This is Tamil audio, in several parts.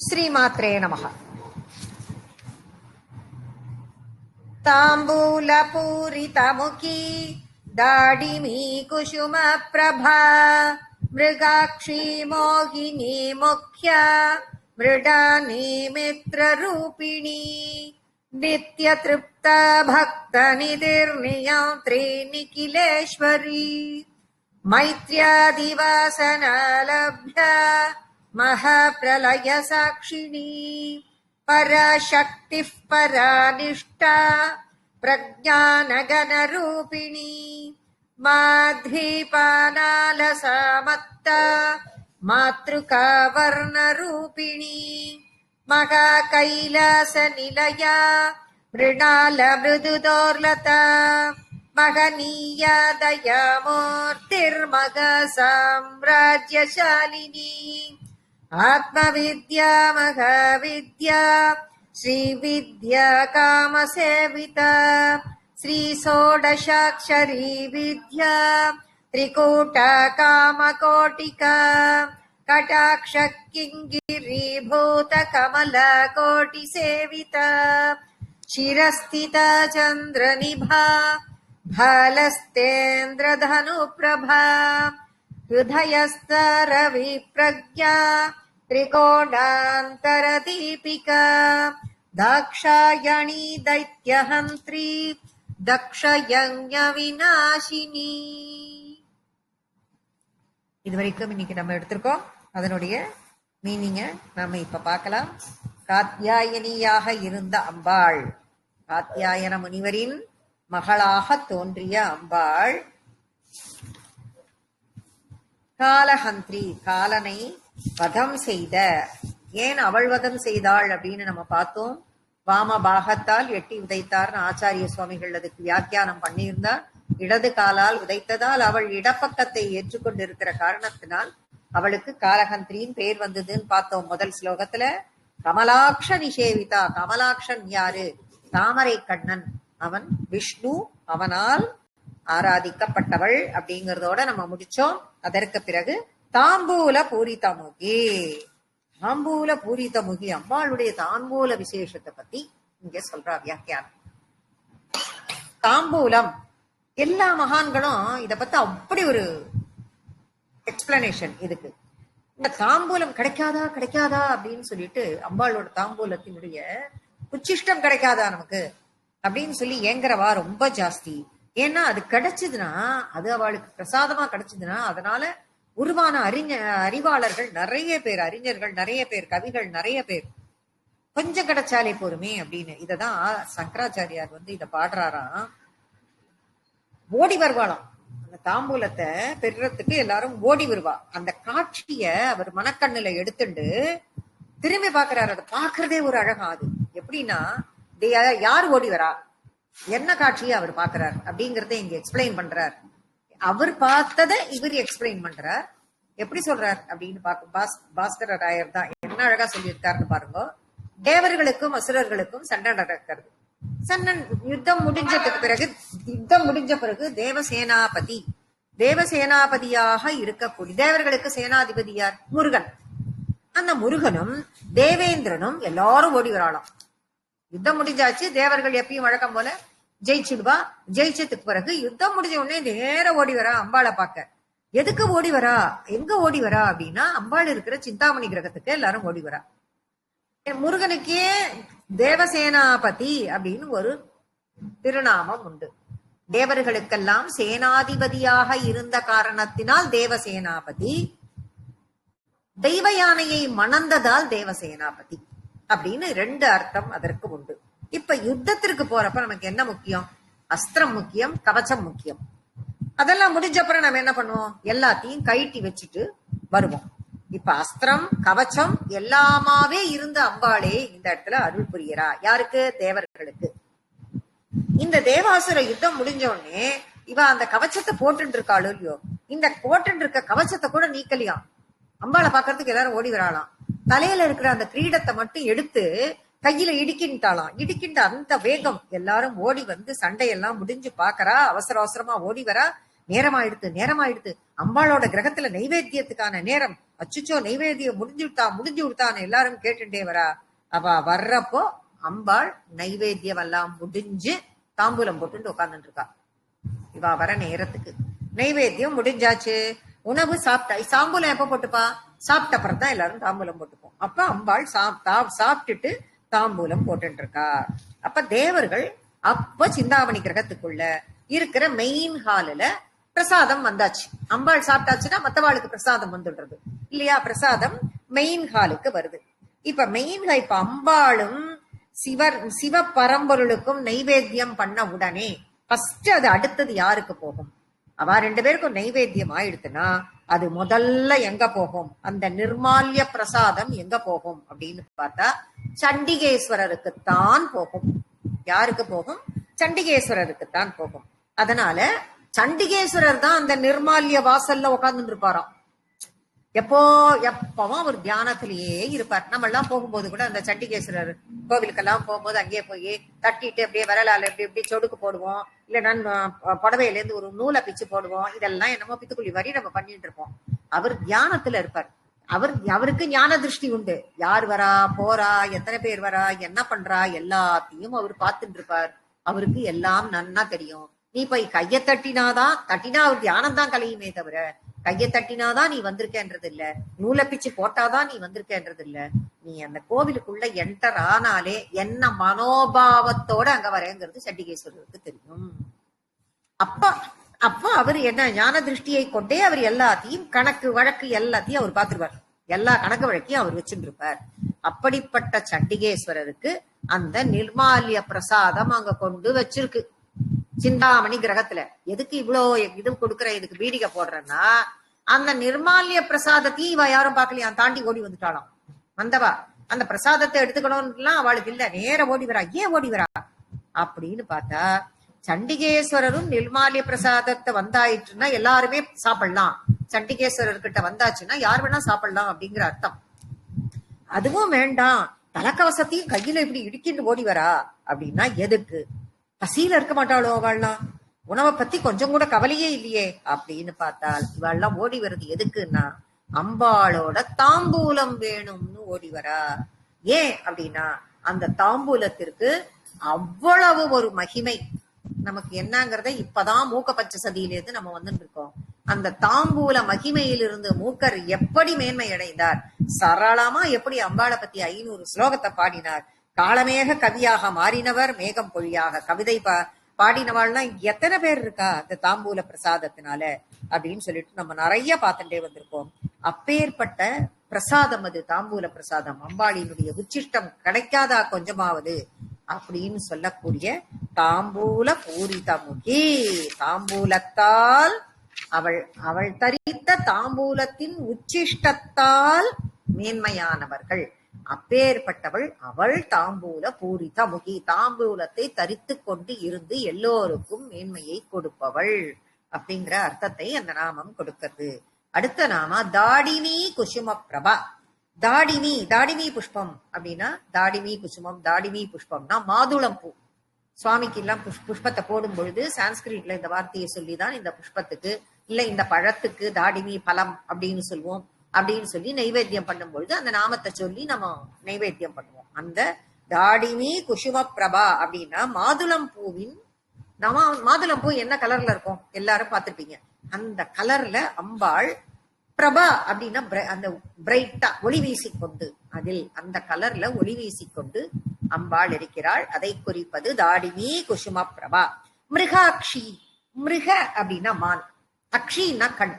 श्रीमात्रे नमः। ताम्बूलपूरितमुखी दाडिमी कुसुमप्रभा मृगाक्षी मोहिनी मुख्या मृडानी मित्ररूपिणी नित्यतृप्ता भक्तनिधिर्नियन्त्री निखिलेश्वरी मैत्र्यादिवासनालभ्या महाप्रलय साक्षिणी पराशक्तिः परानिष्ठा प्रज्ञानगणरूपिणी माध्वीपानालसामत्ता मातृका वर्णरूपिणी महाकैलासनिलया मृणालमृदुदोर्लता महनीया दयामूर्तिर्मगा साम्राज्यशालिनी आत्मविद्या महाविद्या श्रीविद्या कामसेविता श्रीषोडशाक्षरी विद्या त्रिकूटा कामकोटिका कटाक्ष किङ्गिरीभूत कमलकोटिसेविता शिरस्थिता चन्द्रनिभा भालस्तेन्द्रधनुप्रभा हृदयस्तरविप्रज्ञा त्रिकोणान्तरदीपिका दाक्षायणी दैत्यहन्त्री தக்ஷயஞ்ஞவிநாசினி. இதுவரைக்கும் இன்னைக்கு நம்ம எடுத்திருக்கோம். அதனுடைய மீனிங்க நாம இப்ப பார்க்கலாம். காத்யாயனியாக இருந்த அம்பாள், காத்யாயன முனிவரின் மகளாக தோன்றிய அம்பாள் காலஹந்திரி, காலனை வதம் செய்த. ஏன் அவள் வதம் செய்தாள் அப்படின்னு நம்ம பார்த்தோம். வாம பாகத்தால் எட்டி உதைத்தார்னு ஆச்சாரிய சுவாமிகள் அதுக்கு வியாக்கியானம் பண்ணியிருந்தார். இடது காலால் உதைத்ததால் அவள் இடப்பக்கத்தை ஏற்றுக்கொண்டிருக்கிற காரணத்தினால் அவளுக்கு காலஹந்திரியின் பெயர் வந்ததுன்னு பார்த்தோம் முதல் ஸ்லோகத்துல. கமலாக்ஷ நிஷேவிதா, கமலாக்ஷன் யாரு? தாமரை கண்ணன், அவன் விஷ்ணு, அவனால் ஆராதிக்கப்பட்டவள் அப்படிங்கறதோட நம்ம முடிச்சோம். அதற்கு பிறகு தாம்பூல பூரிதமுகி, தாம்பூல பூரிதமுகி அம்பாளுடைய தாம்பூல விசேஷத்தை பத்தி இங்க சொல்றா வியாக்கியானம். தாம்பூலம், எல்லா மகான்களும் இத பத்தி அப்படி ஒரு எக்ஸ்பிளனேஷன் இதுக்கு. இந்த தாம்பூலம் கிடைக்காதா கிடைக்காதா அப்படின்னு சொல்லிட்டு அம்பாளோட தாம்பூலத்தினுடைய உச்சிஷ்டம் கிடைக்காதா நமக்கு அப்படின்னு சொல்லி ஏங்குறவா ரொம்ப ஜாஸ்தி. ஏன்னா அது கிடைச்சதுன்னா, அது அவளுக்கு பிரசாதமா கிடைச்சதுன்னா அதனால உருவான அறிவாளர்கள் நிறைய பேர், அறிஞர்கள் நிறைய பேர், கவிகள் நிறைய பேர், கொஞ்சம் கிடைச்சாலே போருமே அப்படின்னு. இததான் சங்கராச்சாரியார் இத பாடுறாராம். ஓடி வருவாளாம் அந்த தாம்பூலத்தை பெறுறதுக்கு, எல்லாரும் ஓடி வருவா. அந்த காட்சிய அவர் மனக்கண்ணுல எடுத்துண்டு திரும்பி பாக்குறாரு. அதை பாக்குறதே ஒரு அழகா. அது எப்படின்னா, யார் ஓடி வரா, என்ன காட்சியை அவர் பாக்குறார் அப்படிங்கறத இங்க எக்ஸ்பிளைன் பண்றார். அவர் பார்த்ததை இவர் எக்ஸ்பிளைன் பண்றார். எப்படி சொல்றார் அப்படின்னு பாஸ்கர ராயர் தான் என்ன அழகா சொல்லியிருக்காருன்னு பாருங்க. தேவர்களுக்கும் அசுரர்களுக்கும் சண்டை நடக்கிறது. யுத்தம் முடிஞ்ச பிறகு தேவசேனாபதி, தேவசேனாபதியாக இருக்கக்கூடிய, தேவர்களுக்கு சேனாதிபதி யார்? முருகன். அந்த முருகனும் தேவேந்திரனும் எல்லாரும் ஓடி வராளாம். யுத்தம் முடிஞ்சாச்சு, தேவர்கள் எப்பயும் வழக்கம் போல ஜெயிச்சுடுவா. ஜெயிச்சதுக்கு பிறகு யுத்தம் முடிஞ்ச உடனே நேர ஓடி வரா அம்பாளை பார்க்க. எதுக்கு ஓடி வரா, எங்க ஓடி வரா அப்படின்னா, அம்பாள் இருக்கிற சிந்தாமணி கிரகத்துக்கு எல்லாரும் ஓடி வரா. முருகனுக்கே தேவசேனாபதி அப்படின்னு ஒரு திருநாமம் உண்டு. தேவர்களுக்கெல்லாம் சேனாதிபதியாக இருந்த காரணத்தினால் தேவசேனாபதி, தெய்வ யானையை மணந்ததால் தேவசேனாபதி அப்படின்னு ரெண்டு அர்த்தம் அதற்கு உண்டு. இப்ப யுத்தத்திற்கு போறப்ப நமக்கு என்ன முக்கியம்? அஸ்திரம் முக்கியம், கவச்சம் முக்கியம். அதெல்லாம் முடிஞ்சப்பறம் நம்ம என்ன பண்ணுவோம்? எல்லாத்தையும் கழட்டி வச்சுட்டு வருவோம். இப்ப அஸ்திரம் கவச்சம் எல்லாமாவே இருந்த அம்பாளே இந்த இடத்துல அருள் புரியறா. யாருக்கு? தேவர்களுக்கு. இந்த தேவாசுர யுத்தம் முடிஞ்ச உடனே இவ அந்த கவச்சத்தை போட்டு இருக்காளோ இல்லையோ, இந்த போட்டு இருக்க கவச்சத்தை கூட நீக்கலையாம். அம்பாளை பாக்குறதுக்கு எல்லாரும் ஓடி வராளாம். தலையில இருக்கிற அந்த கிரீடத்தை மட்டும் எடுத்து கையில இடிக்கின்றாளாம். இடிக்கின்ற அந்த வேகம் எல்லாரும் ஓடி வந்து சண்டையெல்லாம் முடிஞ்சு பாக்குறா. அவசர அவசரமா ஓடி வரா. நேரமாயிடுத்து. அம்பாளோட கிரகத்துல நைவேத்தியத்துக்கான நேரம், அச்சுச்சோ நைவேத்தியம் முடிஞ்சு விட்டான்னு எல்லாரும் கேட்டுட்டே வரா. அவ வர்றப்போ அம்பாள் நைவேத்தியம் எல்லாம் முடிஞ்சு தாம்பூலம் போட்டு உட்கார்ந்துட்டு இருக்கா. இவா வர நேரத்துக்கு நைவேத்தியம் முடிஞ்சாச்சு, உணவு சாப்பிட்டா. தாம்பூலம் எப்ப போட்டுப்பா? சாப்பிட்ட அப்புறம் தான் எல்லாரும் தாம்பூலம் போட்டுப்போம். அப்ப அம்பாள் சாப்பிட்டுட்டு தாம்பூலம் போட்டு இருக்கா. அப்ப தேவர்கள் அப்ப சிந்தாமணி கிரகத்துக்குள்ள இருக்கிற மெயின் ஹாலில் பிரசாதம் வந்தாச்சு. அம்பாள் சாப்பிட்டாச்சுன்னா மத்தவாளுக்கு பிரசாதம் வந்துடுறது இல்லையா? பிரசாதம் மெயின் ஹாலுக்கு வருது. இப்ப இப்ப அம்பாளும் சிவ பரம்பொருளுக்கும் நைவேத்தியம் பண்ண உடனே ஃபர்ஸ்ட் அது அடுத்தது யாருக்கு போகும்? அவ 2 பேருக்கும் நைவேத்தியம் ஆயிடுத்துன்னா அது முதல்ல எங்க போகும்? அந்த நிர்மால்ய பிரசாதம் எங்க போகும் அப்படின்னு பார்த்தா சண்டிகேஸ்வரருக்குத்தான் போகும். யாருக்கு போகும்? சண்டிகேஸ்வரருக்குத்தான் போகும். அதனால சண்டிகேஸ்வரர் தான் அந்த நிர்மால்ய வாசல்ல உட்கார்ந்து இருப்பாராம். எப்பவும் அவர் தியானத்திலேயே இருப்பார். நம்ம எல்லாம் போகும்போது கூட அந்த சண்டிகேஸ்வரர் கோவிலுக்கெல்லாம் போகும்போது அங்கேயே போய் தட்டிட்டு அப்படியே விரலால எப்படி சொடுக்கு போடுவோம், இல்ல நான் புடவையில இருந்து ஒரு நூலை பிச்சு போடுவோம். இதெல்லாம் என்னமோ பித்துக்குழி வரி நம்ம பண்ணிட்டு இருப்போம். அவர் தியானத்துல இருப்பார். அவருக்கு ஞான திருஷ்டி உண்டு. யார் வரா போறா, எத்தனை பேர் வரா, என்ன பண்றா, எல்லாத்தையும் அவர் பார்த்துட்டு இருப்பார். அவருக்கு எல்லாம் நன்னா தெரியும். நீ போய் கைய தட்டினா அவர் தியானம் தான் கலையுமே தவிர கைய தட்டினாதான் நீ வந்திருக்கேன்றது இல்ல, நூலை பிச்சு போட்டாதான் நீ வந்திருக்கேன்றது இல்ல. நீ அந்த கோவிலுக்குள்ள என்டர் ஆனாலே என்ன மனோபாவத்தோட அங்க வரேங்கிறது சண்டிகேஸ்வரருக்கு தெரியும். அப்ப அவர் என்ன ஞான திருஷ்டியை கொண்டே அவர் எல்லாத்தையும் கணக்கு வழக்கு எல்லாத்தையும் அவர் பார்த்துருவார். எல்லா கணக்கு வழக்கையும் அவர் வச்சுட்டு இருப்பார். அப்படிப்பட்ட சண்டிகேஸ்வரருக்கு அந்த நிர்மால்ய பிரசாதம் அங்க கொண்டு வச்சிருக்கு சிந்தாமணி கிரகத்துல. எதுக்கு இவ்வளோ இது கொடுக்குற, இதுக்கு பீடிகை போடுறேன்னா அந்த நிர்மால்ய பிரசாதத்தையும் இவ யாரும் பார்க்கலையா, தாண்டி ஓடி வந்துட்டாளாம். வந்தவா அந்த பிரசாதத்தை எடுத்துக்கணும்லாம் அவளுக்கு இல்ல, நேர ஓடி வரா. ஏன் ஓடி வரா அப்படின்னு பார்த்தா சண்டிகேஸ்வரரும் நிர்மால்ய பிரசாதத்தை வந்தாயிட்டுன்னா எல்லாருமே சாப்பிடலாம், சண்டிகேஸ்வரர் கிட்ட வந்தாச்சுன்னா யார் வேணா சாப்பிடலாம் அப்படிங்கிற அர்த்தம். அதுவும் வேண்டாம், தலைக்கவசத்தையும் கையில இப்படி இடுக்கிட்டு ஓடி வரா அப்படின்னா எதுக்கு? பசியில இருக்க மாட்டாளோ அவள்லாம்? உணவை பத்தி கொஞ்சம் கூட கவலையே இல்லையே அப்படின்னு பார்த்தால் இவெல்லாம் ஓடி வருது எதுக்குன்னா அம்பாளோட தாம்பூலம் வேணும்னு ஓடி வரா. ஏன் அப்படின்னா அந்த தாம்பூலத்திற்கு அவ்வளவு ஒரு மகிமை. நமக்கு என்னங்கிறத இப்பதான் மூக்க பச்சை சதியிலிருந்து நம்ம வந்துட்டு இருக்கோம். அந்த தாம்பூல மகிமையிலிருந்து மூக்கர் எப்படி மேன்மை அடைந்தார், சரளமா எப்படி அம்பாளை பத்தி 500 ஸ்லோகத்தை பாடினார். காலமேக கவியாக மாறினவர், மேகம் பொழியாக கவிதை பாடினவாள்லாம் எத்தனை பேர் இருக்கா அந்த தாம்பூல பிரசாதத்தினால அப்படின்னு சொல்லிட்டு நம்ம நிறைய பார்த்துட்டே வந்திருக்கோம். அப்பேற்பட்ட பிரசாதம் அது தாம்பூல பிரசாதம். அம்பாளினுடைய உச்சிஷ்டம் கிடைக்காதா கொஞ்சமாவது அப்படின்னு சொல்லக்கூடிய தாம்பூல பூரிதமுகி. தாம்பூலத்தால் அவள் தரித்த தாம்பூலத்தின் உச்சிஷ்டத்தால் மேன்மையானவர்கள். அப்பேற்பட்டவள் அவள் தாம்பூல பூரித முகி. தாம்பூலத்தை தரித்து கொண்டு இருந்து எல்லோருக்கும் மேன்மையை கொடுப்பவள் அப்படிங்கிற அர்த்தத்தை அந்த நாமம் கொடுக்கிறது. அடுத்த நாம தாடினி குசும பிரபா. தாடிமி புஷ்பம் அப்படின்னா தாடிமி குசுமம். தாடிமி புஷ்பம்னா மாதுளம் பூ. சுவாமிக்கு எல்லாம் புஷ்பத்தை போடும் பொழுது சான்ஸ்கிரிட்ல இந்த வார்த்தையை சொல்லிதான் இந்த புஷ்பத்துக்கு இல்ல இந்த பழத்துக்கு தாடிமி பழம் அப்படின்னு சொல்லுவோம். அப்படின்னு சொல்லி நைவேத்தியம் பண்ணும் பொழுது அந்த நாமத்தை சொல்லி நம்ம நைவேத்தியம் பண்ணுவோம். அந்த தாடிமி குசும பிரபா அப்படின்னா மாதுளம் பூவின் மாதுளம் பூ என்ன கலர்ல இருக்கும் எல்லாரும் பார்த்திருப்பீங்க. அந்த கலர்ல அம்பாள் பிரபா அப்படின்னா அந்த பிரைட்டா ஒளி வீசிக்கொண்டு, அதில் அந்த கலர்ல ஒளி வீசிக்கொண்டு அம்பாள் இருக்கிறாள். அதை குறிப்பது தாடிமி குசும பிரபா. மிருகாட்சி. மிருக அப்படின்னா மான், அக்ஷின்னா கண்.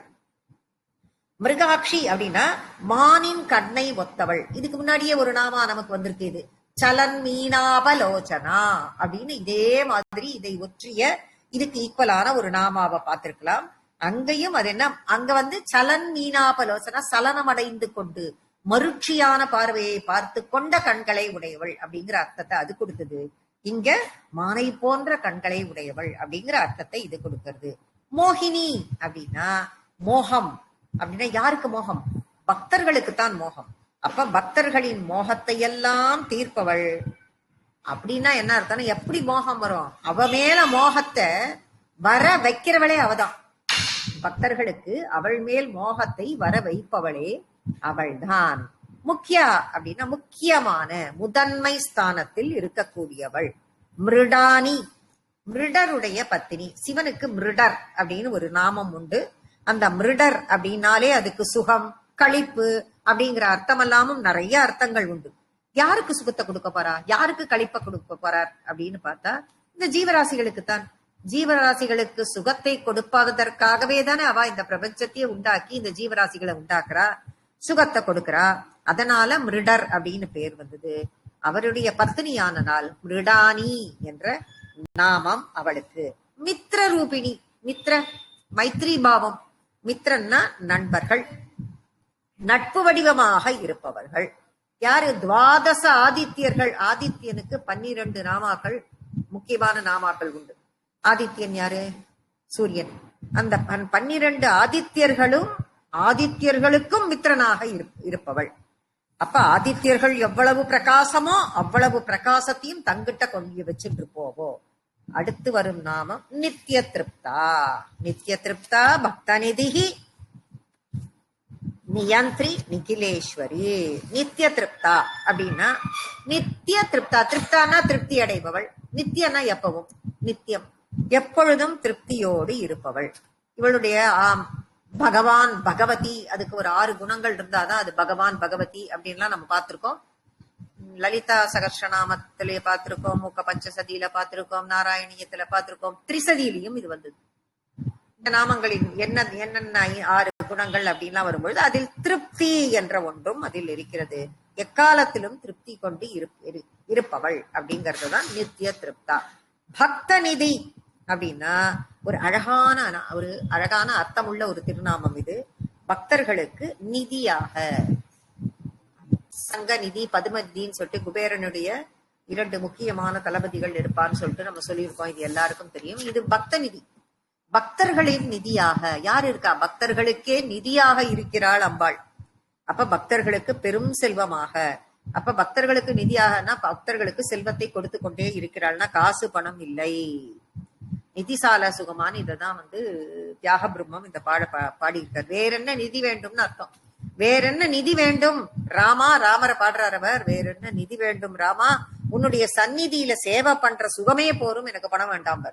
மிருகாட்சி அப்படின்னா மானின் கண்ணை ஒத்தவள். இதுக்கு முன்னாடியே ஒரு நாமா நமக்கு வந்திருக்கு. இது சலன் மீனாபலோச்சனா அப்படின்னு இதே மாதிரி இதை ஒற்றிய இதுக்கு ஈக்குவலான ஒரு நாமாவை பார்த்திருக்கலாம். அங்கேயும் அது என்ன, அங்க சலன் மீனாபலோச்சனா சலனம் அடைந்து கொண்டு மருட்சியான பார்வையை பார்த்து கொண்ட கண்களை உடையவள் அப்படிங்கிற அர்த்தத்தை அது கொடுத்தது. இங்க மானை போன்ற கண்களை உடையவள் அப்படிங்கிற அர்த்தத்தை இது கொடுக்கிறது. மோகினி அப்படின்னா மோகம் அப்படின்னா யாருக்கு மோகம்? பக்தர்களுக்குத்தான் மோகம். அப்ப பக்தர்களின் மோகத்தை எல்லாம் தீர்ப்பவள் அப்படின்னா என்ன அர்த்தம்? எப்படி மோகம் வரும்? அவ மேல மோகத்தை வர வைக்கிறவளே அவதான். பக்தர்களுக்கு அவள் மேல் மோகத்தை வர வைப்பவளே அவள்தான். முக்கியா அப்படின்னா முக்கியமான முதன்மை ஸ்தானத்தில் இருக்கக்கூடியவள். மிருடானி, மிருடருடைய பத்தினி. சிவனுக்கு மிருடர் அப்படின்னு ஒரு நாமம் உண்டு. அந்த மிருடர் அப்படின்னாலே அதுக்கு சுகம், களிப்பு அப்படிங்கிற அர்த்தம் எல்லாமும் நிறைய அர்த்தங்கள் உண்டு. யாருக்கு சுகத்தை கொடுக்க போறா, யாருக்கு களிப்பை கொடுக்க போறார் அப்படின்னு பார்த்தா இந்த ஜீவராசிகளுக்கு தான். ஜீவராசிகளுக்கு சுகத்தை கொடுப்பதற்காகவே தானே அவ இந்த பிரபஞ்சத்தையே உண்டாக்கி இந்த ஜீவராசிகளை உண்டாக்குறா, சுகத்தை கொடுக்கிறா. அதனால மிருடர் அப்படின்னு பேர் வந்தது. அவருடைய பத்தினியானனால் மிருடானி என்ற நாமம் அவளுக்கு. மித்ர ரூபிணி, மித்ர மைத்ரி பாவம். மித்ரன்னா நண்பர்கள், நட்பு வடிவமாக இருப்பவர்கள். யாரு? துவாதச ஆதித்யர்கள். ஆதித்யனுக்கு 12 நாமாக்கள், முக்கியமான நாமாக்கள் உண்டு. ஆதித்யன் யாரு? சூரியன். அந்த 12 ஆதித்யர்களும் ஆதித்யர்களுக்கும் மித்திரனாக இருப்பவள். அப்ப ஆதித்யர்கள் எவ்வளவு பிரகாசமோ அவ்வளவு பிரகாசத்தையும் தங்கிட்ட கொண்டு வச்சுட்டு போவோம். அடுத்து வரும் நாமம் நித்திய திருப்தா. நித்திய திருப்தா பக்தநிதிஹி நியந்திரி நிகிலேஸ்வரி. நித்திய திருப்தா அப்படின்னா நித்திய திருப்தா. திருப்தானா திருப்தி அடைபவள். நித்தியனா எப்பவும், நித்தியம் எப்பொழுதும் திருப்தியோடு இருப்பவள். இவளுடைய பகவான் பகவதி, அதுக்கு ஒரு 6 குணங்கள் இருந்தாதான் அது பகவான் பகவதி அப்படின்லாம் நம்ம பார்த்திருக்கோம். லலிதா சகர்ஷநாமத்திலே பார்த்திருக்கோம், மூக்க பஞ்சசதியில பார்த்திருக்கோம், நாராயணியத்துல பார்த்திருக்கோம், திரிசதியிலையும் இது வந்தது. இந்த நாமங்களின் என்னென்ன 6 குணங்கள் அப்படின்லாம் வரும்பொழுது அதில் திருப்தி என்ற ஒன்றும் அதில் இருக்கிறது. எக்காலத்திலும் திருப்தி கொண்டு இருப்பவள் அப்படிங்கறதுதான் நித்திய திருப்தா. பக்த நிதி அப்படின்னா ஒரு அழகான அர்த்தமுள்ள ஒரு திருநாமம் இது. பக்தர்களுக்கு நிதியாக, சங்க நிதி பதுமநிதின்னு சொல்லிட்டு குபேரனுடைய 2 முக்கியமான தளபதிகள் இருப்பான்னு சொல்லிட்டு நம்ம சொல்லியிருக்கோம். இது எல்லாருக்கும் தெரியும். இது பக்த நிதி, பக்தர்களின் நிதியாக. யார் இருக்கா? பக்தர்களுக்கே நிதியாக இருக்கிறாள் அம்பாள். அப்ப பக்தர்களுக்கு பெரும் செல்வமாக. அப்ப பக்தர்களுக்கு நிதியாகனா பக்தர்களுக்கு செல்வத்தை கொடுத்து கொண்டே இருக்கிறாள்னா காசு பணம் இல்லை. நிதிசால சுகமான இததான் தியாக பிரம்மம் இந்த பாடியிருக்கார். வேற என்ன நிதி வேண்டும்னு அர்த்தம். வேற என்ன நிதி வேண்டும் ராமா? ராமரை பாடுறார் அவர். வேற என்ன நிதி வேண்டும் ராமா? உன்னுடைய சந்நிதியில சேவை பண்ற சுகமே போரும், எனக்கு பணம் வேண்டாம்.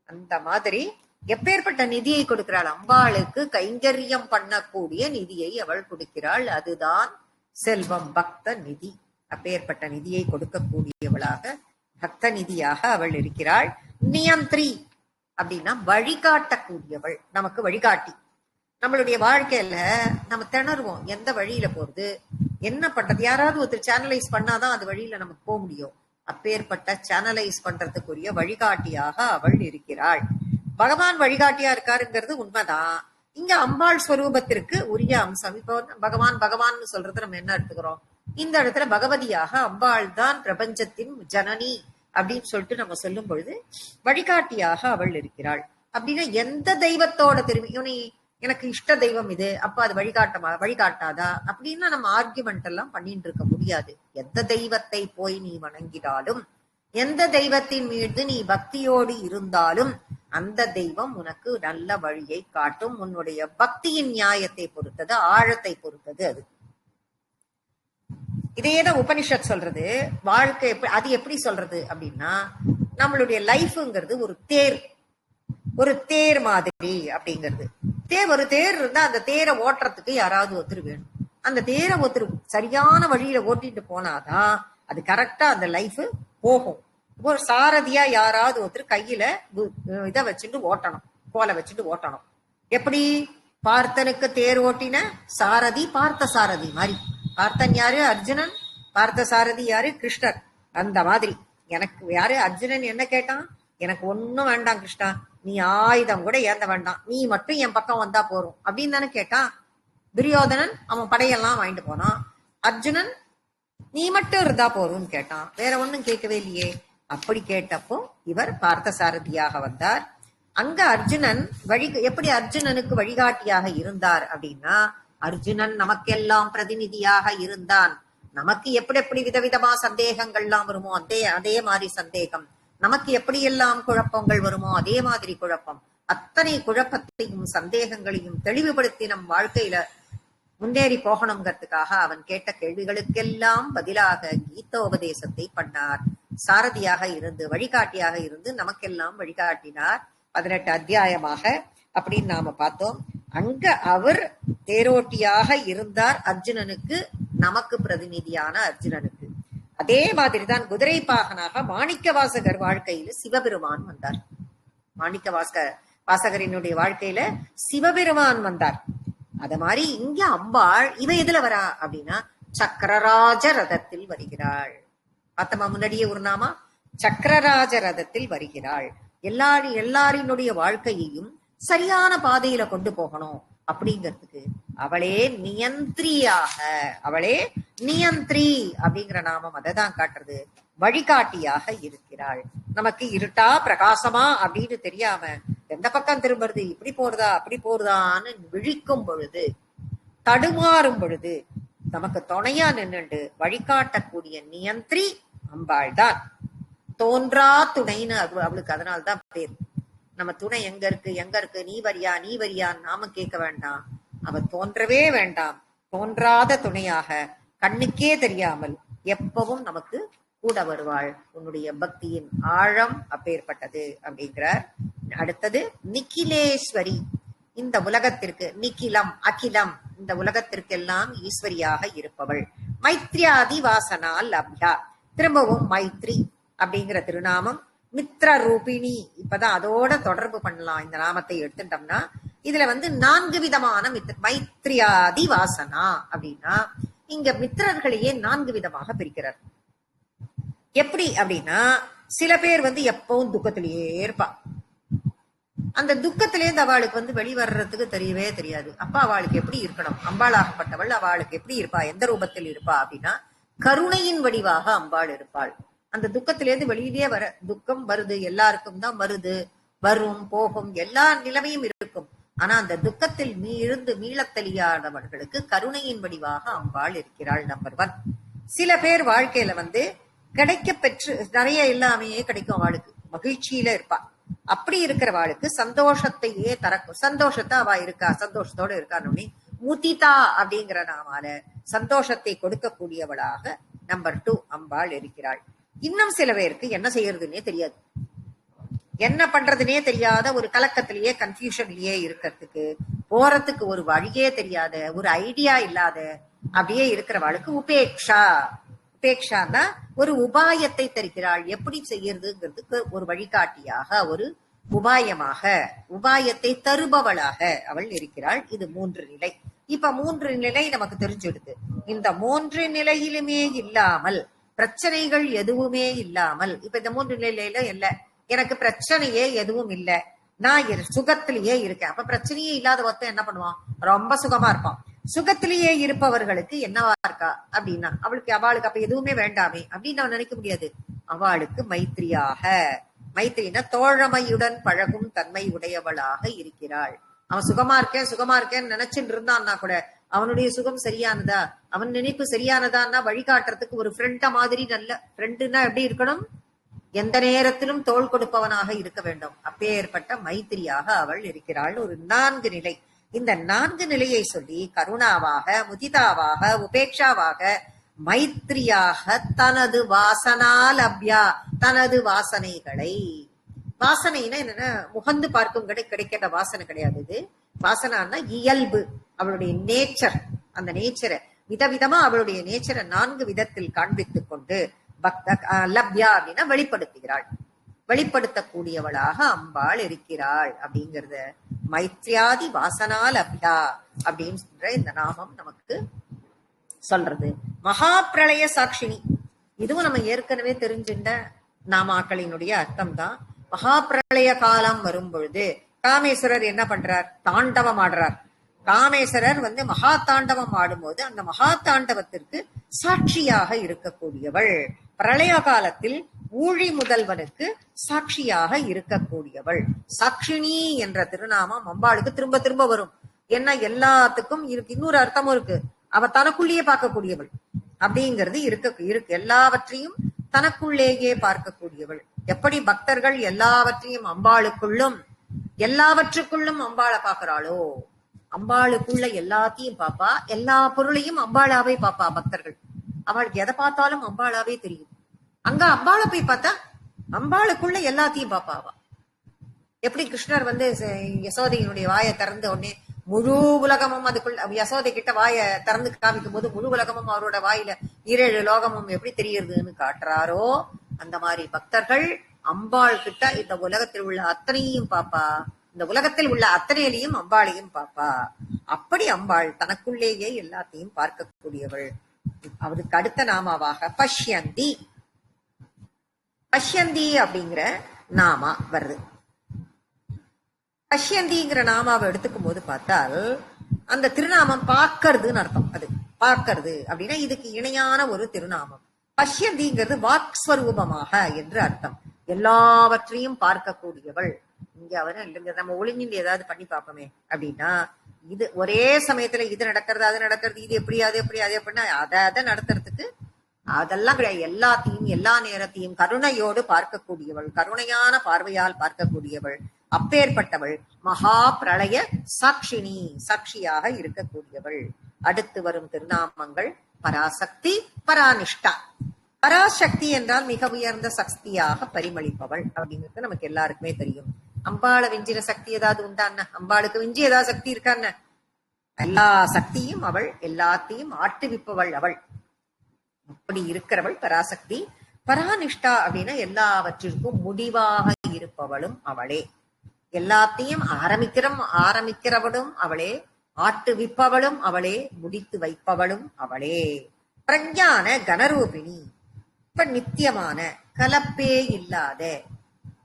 அந்த மாதிரி எப்பேற்பட்ட நிதியை கொடுக்கிறாள்? அம்பாளுக்கு கைங்கரியம் பண்ணக்கூடிய நிதியை அவள் கொடுக்கிறாள். அதுதான் செல்வம், பக்த நிதி. அப்பேற்பட்ட நிதியை கொடுக்கக்கூடியவளாக பக்த நிதியாக அவள் இருக்கிறாள். நியந்திரி அப்படின்னா வழிகாட்டக்கூடியவள், நமக்கு வழிகாட்டி. நம்மளுடைய வாழ்க்கையில நம்ம திணறுவோம், எந்த வழியில போறது, என்ன பண்றது. யாராவது ஒருத்தர் சேனலைஸ் பண்ணாதான் அது வழியில நமக்கு போக முடியும். அப்பேற்பட்ட சேனலைஸ் பண்றதுக்குரிய வழிகாட்டியாக அவள் இருக்கிறாள். பகவான் வழிகாட்டியா இருக்காருங்கிறது உண்மைதான். இங்க அம்பாள் ஸ்வரூபத்திற்கு உரிய அம்சம். இப்போ பகவான் பகவான் சொல்றது நம்ம என்ன எடுத்துக்கிறோம்? இந்த இடத்துல பகவதியாக அம்பாள் தான் பிரபஞ்சத்தின் ஜனனி அப்படின்னு சொல்லிட்டு நம்ம சொல்லும் பொழுது வழிகாட்டியாக அவள் இருக்கிறாள். அப்படின்னா எந்த தெய்வத்தோட திரும்பி எனக்கு இஷ்ட தெய்வம் இது, அப்ப அது வழிகாட்டாதா அப்படின்னா நம்ம ஆர்குமெண்ட் எல்லாம் பண்ணிட்டு இருக்க முடியாது. எந்த தெய்வத்தை போய் நீ வணங்கினாலும், எந்த தெய்வத்தின் மீது நீ பக்தியோடு இருந்தாலும் அந்த தெய்வம் உனக்கு நல்ல வழியை காட்டும். உன்னுடைய பக்தியின் நியாயத்தை பொறுத்தது, ஆழத்தை பொறுத்தது அது. இதேதான் உபனிஷத் சொல்றது. வாழ்க்கை அது எப்படி சொல்றது அப்படின்னா, நம்மளுடைய லைஃப்ங்கிறது ஒரு தேர் மாதிரி அப்படிங்கிறது. ஒரு தேர் இருந்தா அந்த தேரை ஓட்டுறதுக்கு யாராவது ஒருத்தர் வேணும். அந்த தேரை ஒருத்தர் சரியான வழியில ஓட்டிட்டு போனாதான் அது கரெக்டா அந்த லைஃப் போகும். ஒரு சாரதியா யாராவது ஒருத்தர் கையில இதை வச்சுட்டு ஓட்டணும், கோலை வச்சுட்டு ஓட்டணும். எப்படி? பார்த்தனுக்கு தேர் ஓட்டின சாரதி பார்த்த சாரதி மாதிரி. பார்த்தன் யாரு? அர்ஜுனன். பார்த்த சாரதி யாரு? கிருஷ்ணர். அந்த மாதிரி எனக்கு யாரு? அர்ஜுனன் என்ன கேட்டான்? எனக்கு ஒன்னும் வேண்டாம் கிருஷ்ணா, நீ ஆயுதம் கூட ஏந்த வேண்டாம், நீ மட்டும் என் பக்கம் வந்தா போறோம் அப்படின்னு தானே கேட்டான். துரியோதனன் அவன் படையெல்லாம் வாங்கிட்டு போனான். அர்ஜுனன் நீ மட்டும் இருந்தா போறோம்னு கேட்டான். வேற ஒண்ணும் கேட்கவே இல்லையே. அப்படி கேட்டப்போ இவர் பார்த்த சாரதியாக வந்தார். அங்க அர்ஜுனன் எப்படி அர்ஜுனனுக்கு வழிகாட்டியாக இருந்தார் அப்படின்னா, அர்ஜுனன் நமக்கெல்லாம் பிரதிநிதியாக இருந்தான். நமக்கு எப்படி விதவிதமா சந்தேகங்கள்லாம் வருமோ அதே மாதிரி சந்தேகம், நமக்கு எப்படி எல்லாம் குழப்பங்கள் வருமோ அதே மாதிரி குழப்பம். அத்தனை குழப்பத்தையும் சந்தேகங்களையும் தெளிவுபடுத்தி நம் வாழ்க்கையில முன்னேறி போகணுங்கிறதுக்காக அவன் கேட்ட கேள்விகளுக்கெல்லாம் பதிலாக கீதோபதேசத்தை பண்ணார். சாரதியாக இருந்து, வழிகாட்டியாக இருந்து நமக்கெல்லாம் வழிகாட்டினார். 18 அத்தியாயமாக அப்படின்னு நாம பார்த்தோம். அங்க அவர் தேரோட்டியாக இருந்தார் அர்ஜுனனுக்கு, நமக்கு பிரதிநிதியான அர்ஜுனனுக்கு. அதே மாதிரிதான் குதிரை பாகனாக மாணிக்க வாசகர் வாழ்க்கையில சிவபெருமான் வந்தார். மாணிக்க வாசகரினுடைய வாழ்க்கையில சிவபெருமான் வந்தார். அத மாதிரி இங்க அம்பாள் இவ எதுல வரா அப்படின்னா சக்கரராஜ ரதத்தில் வருகிறாள். பார்த்தமா முன்னாடியே ஒரு நாமா, சக்கரராஜ ரதத்தில் வருகிறாள். எல்லாரினுடைய வாழ்க்கையையும் சரியான பாதையில கொண்டு போகணும் அப்படிங்கிறதுக்கு அவளே நியந்திரியாக, அவளே நியந்திரி அப்படிங்கிற நாமம் அதை தான் காட்டுறது. வழிகாட்டியாக இருக்கிறாள். நமக்கு இருட்டா பிரகாசமா அப்படின்னு தெரியாம எந்த பக்கம் திரும்புறது, இப்படி போறதா அப்படி போறதான்னு விழிக்கும் பொழுது, தடுமாறும் பொழுது நமக்கு துணையா நின்னுண்டு வழிகாட்டக்கூடிய நியந்திரி அம்பாள் தான். தோன்றா துணைன்னு அவளுக்கு அதனால்தான் பேர். நம்ம துணை எங்க இருக்கு, நீ வரியான்னு நாம கேட்க வேண்டாம். அவ தோன்றவே வேண்டாம். தோன்றாத துணையாக, கண்ணுக்கே தெரியாமல் எப்பவும் நமக்கு கூட வருவாள். உன்னுடைய பக்தியின் ஆழம் அப்பேற்பட்டது அப்படிங்கிறார். அடுத்தது நிக்கிலேஸ்வரி. இந்த உலகத்திற்கு நிக்கிலம் அகிலம், இந்த உலகத்திற்கெல்லாம் ஈஸ்வரியாக இருப்பவள். மைத்ரியாதி வாசனா லப்யா. திரும்பவும் மைத்ரி அப்படிங்கிற திருநாமம். மித்ர ரூபிணி, இப்பதான் அதோட தொடர்பு பண்ணலாம். இந்த நாமத்தை எடுத்துட்டோம்னா இதுல 4 விதமான மைத்ரியாதி வாசனா அப்படின்னா இங்க மித்திரர்களையே 4 விதமாக பிரிக்கிறார். எப்படி அப்படின்னா, சில பேர் எப்பவும் துக்கத்திலேயே இருப்பா. அந்த துக்கத்திலேருந்து அவளுக்கு வெளிவர்றதுக்கு தெரியவே தெரியாது. அப்ப அவளுக்கு எப்படி இருக்கணும், அம்பாளாகப்பட்டவள் அவளுக்கு எப்படி இருப்பா, எந்த ரூபத்தில் இருப்பா அப்படின்னா கருணையின் வடிவாக அம்பாள் இருப்பாள். அந்த துக்கத்திலேருந்து வெளியிலேயே வர, துக்கம் வருது, எல்லாருக்கும் தான் வருது, வரும் போகும், எல்லா நிலைமையும் இருக்கும். ஆனா அந்த துக்கத்தில் இருந்து மீளத் தெரியாதவர்களுக்கு கருணையின் வடிவாக அம்பாள் இருக்கிறாள். நம்பர் 1. சில பேர் வாழ்க்கையில கிடைக்க பெற்று நிறைய எல்லாமே கிடைக்கும், அவளுக்கு மகிழ்ச்சியில இருப்பா. அப்படி இருக்கிறவாளுக்கு சந்தோஷத்தையே தரக்கும். சந்தோஷத்தை அவ இருக்கா, சந்தோஷத்தோட இருக்கான்னு முதிதா அப்படிங்கிற நாமால சந்தோஷத்தை கொடுக்கக்கூடியவளாக நம்பர் 2 அம்பாள் இருக்கிறாள். இன்னும் சில பேருக்கு என்ன செய்யறதுன்னே தெரியாது, என்ன பண்றதுன்னே தெரியாத ஒரு கலக்கத்திலேயே, கன்ஃபியூஷன்லயே இருக்கிறதுக்கு, போறதுக்கு ஒரு வழியே தெரியாத, ஒரு ஐடியா இல்லாத அப்படியே இருக்கிறவாளுக்கு உபேக்ஷா. உபேக்ஷான்னா ஒரு உபாயத்தை தருகிறாள். எப்படி செய்யறதுங்கிறதுக்கு ஒரு வழிகாட்டியாக, ஒரு உபாயமாக, உபாயத்தை தருபவளாக அவள் இருக்கிறாள். இது 3 நிலை. இப்ப 3 நிலை நமக்கு தெரிஞ்சிடுது. இந்த 3 நிலையிலுமே இல்லாமல், பிரச்சனைகள் எதுவுமே இல்லாமல், இப்ப இந்த 3 நிலையில இல்ல, எனக்கு பிரச்சனையே எதுவும் இல்ல, நான் சுகத்திலேயே இருக்கேன். அப்ப பிரச்சனையே இல்லாத ஒருத்தன் என்ன பண்ணுவான், ரொம்ப சுகமா இருப்பான். சுகத்திலேயே இருப்பவர்களுக்கு என்னவா இருக்கா அப்படின்னா அவளுக்கு அப்ப எதுவுமே வேண்டாமே அப்படின்னு நான் நினைக்க முடியாது. அவளுக்கு மைத்ரியாக, மைத்ரினா தோழமையுடன் பழகும் தன்மை உடையவளாக இருக்கிறாள். அவன் சுகமா இருக்கேன்னு நினைச்சுட்டு இருந்தான்னா கூட அவனுடைய சுகம் சரியானதா, அவன் நினைப்பு சரியானதான்னா வழிகாட்டுறதுக்கு ஒரு ஃப்ரெண்ட மாதிரி, நல்ல ஃப்ரெண்டுன்னா எப்படி இருக்கணும், எந்த நேரத்திலும் தோள் கொடுப்பவனாக இருக்க வேண்டும். அப்பேற்பட்ட மைத்திரியாக அவள் இருக்கிறாள். ஒரு 4 நிலை. இந்த 4 நிலையை சொல்லி கருணாவாக, முதிதாவாக, உபேட்சாவாக, மைத்ரியாக தனது வாசனாலப்யா, தனது வாசனைகளை, வாசனைன்னா என்னன்னா முகந்து பார்க்கும் கிடைக்கிற வாசனை கிடையாது. இது வாசனான்னா இயல்பு, அவளுடைய நேச்சர். அந்த நேச்சரை விதவிதமா அவளுடைய நேச்சரை 4 விதத்தில் காண்பித்துக் கொண்டு லப்யா அப்படின்னா வெளிப்படுத்துகிறாள். வெளிப்படுத்தக்கூடியவளாக அம்பாள் இருக்கிறாள் அப்படிங்கறத மைத்ரியாதி வாசனா லப்யா அப்படின்னு சொல்ற இந்த நாமம் நமக்கு சொல்றது. மகா பிரளய சாட்சினி, இதுவும் நம்ம ஏற்கனவே தெரிஞ்சின்ற நாமாக்களினுடைய அர்த்தம் தான். மகா பிரளய காலம் வரும் பொழுது காமேஸ்வரர் என்ன பண்றார், தாண்டவம் ஆடுறார். காமேஸ்வரர் மகா தாண்டவம் ஆடும்போது அந்த மகா தாண்டவத்திற்கு சாட்சியாக இருக்கக்கூடியவள். பிரளய காலத்தில் ஊழி முதல்வனுக்கு சாட்சியாக இருக்கக்கூடியவள். சாட்சினி என்ற திருநாமம் அம்பாளுக்கு திரும்ப திரும்ப வரும். ஏன்னா எல்லாத்துக்கும் இருக்கு, இன்னொரு அர்த்தமும் இருக்கு, அவ தனக்குள்ளேயே பார்க்கக்கூடியவள் அப்படிங்கிறது இருக்கு. எல்லாவற்றையும் தனக்குள்ளேயே பார்க்கக்கூடியவள். எப்படி பக்தர்கள் எல்லாவற்றையும் அம்பாளுக்குள்ளும் எல்லாவற்றுக்குள்ளும் அம்பாளை பார்க்கிறாளோ, அம்பாளுக்குள்ள எல்லாத்தையும் பாப்பா, எல்லா பொருளையும் அம்பாளாவே பாப்பா பக்தர்கள். அவளுக்கு எதை பார்த்தாலும் அம்பாளாவே தெரியும். அங்க அம்பாளை போய் பார்த்தா அம்பாளுக்குள்ள எல்லாத்தையும் பாப்பா அவ. எப்படி கிருஷ்ணர் வந்து யசோதையினுடைய வாயை திறந்த உடனே முழு உலகமும் அதுக்குள்ள, யசோதை கிட்ட வாயை திறந்து காமிக்கும் போது முழு உலகமும் அவரோட வாயில 7 லோகமும் எப்படி தெரியுதுன்னு காட்டுறாரோ, அந்த மாதிரி பக்தர்கள் அம்பாள் கிட்ட இந்த உலகத்தில் உள்ள அத்தனையும் பாப்பா, இந்த உலகத்தில் உள்ள அத்தனையிலையும் அம்பாளையும் பாப்பா. அப்படி அம்பாள் தனக்குள்ளேயே எல்லாத்தையும் பார்க்கக்கூடியவள். அவருக்கு அடுத்த நாமாவாக பஷ்யந்தி, பஷ்யந்தி அப்படிங்கிற நாமா வருது. பஷ்யந்திங்கிற நாமாவை எடுத்துக்கும் போது பார்த்தால் அந்த திருநாமம் பார்க்கறதுன்னு அர்த்தம். அது பார்க்கறது அப்படின்னா இதுக்கு இணையான ஒரு திருநாமம். பஷ்யந்திங்கிறது வாக்ஸ்வரூபமாக என்று அர்த்தம். எல்லாவற்றையும் பார்க்கக்கூடியவள். இங்க அவரை இல்லைங்க, நம்ம ஒளிஞ்சிட்டு ஏதாவது பண்ணி பார்ப்போமே அப்படின்னா, இது ஒரே சமயத்துல இது நடக்கிறது அது நடக்கிறது, இது எப்படி அது எப்படி அது எப்படின்னா அதை நடத்துறதுக்கு அதெல்லாம் கிடையாது. எல்லாத்தையும் எல்லா நேரத்தையும் கருணையோடு பார்க்கக்கூடியவள், கருணையான பார்வையால் பார்க்கக்கூடியவள், அப்பேற்பட்டவள் மகா பிரளய சாட்சினி, சாட்சியாக இருக்கக்கூடியவள். அடுத்து வரும் திருநாமங்கள் பராசக்தி, பரானிஷ்டா. பராசக்தி என்றால் மிக உயர்ந்த சக்தியாக பரிமளிப்பவள் அப்படிங்கிறது நமக்கு எல்லாருக்குமே தெரியும். அம்பாளை விஞ்சின சக்தி ஏதாவது உண்டான? அம்பாளுக்கு விஞ்சி ஏதாவது சக்தி இருக்கான்னு? எல்லா சக்தியும் அவள், எல்லாத்தையும் ஆட்டுவிப்பவள் அவள். அப்படி இருக்கிறவள் பராசக்தி. பரானிஷ்டா அப்படின்னா எல்லாவற்றிற்கும் முடிவாக இருப்பவளும் அவளே. எல்லாத்தையும் ஆரம்பிக்கிறவளும் அவளே, ஆட்டுவிப்பவளும் அவளே, முடித்து வைப்பவளும் அவளே. பிரஞான கனரூபிணி, இப்ப நித்தியமான கலப்பே இல்லாத,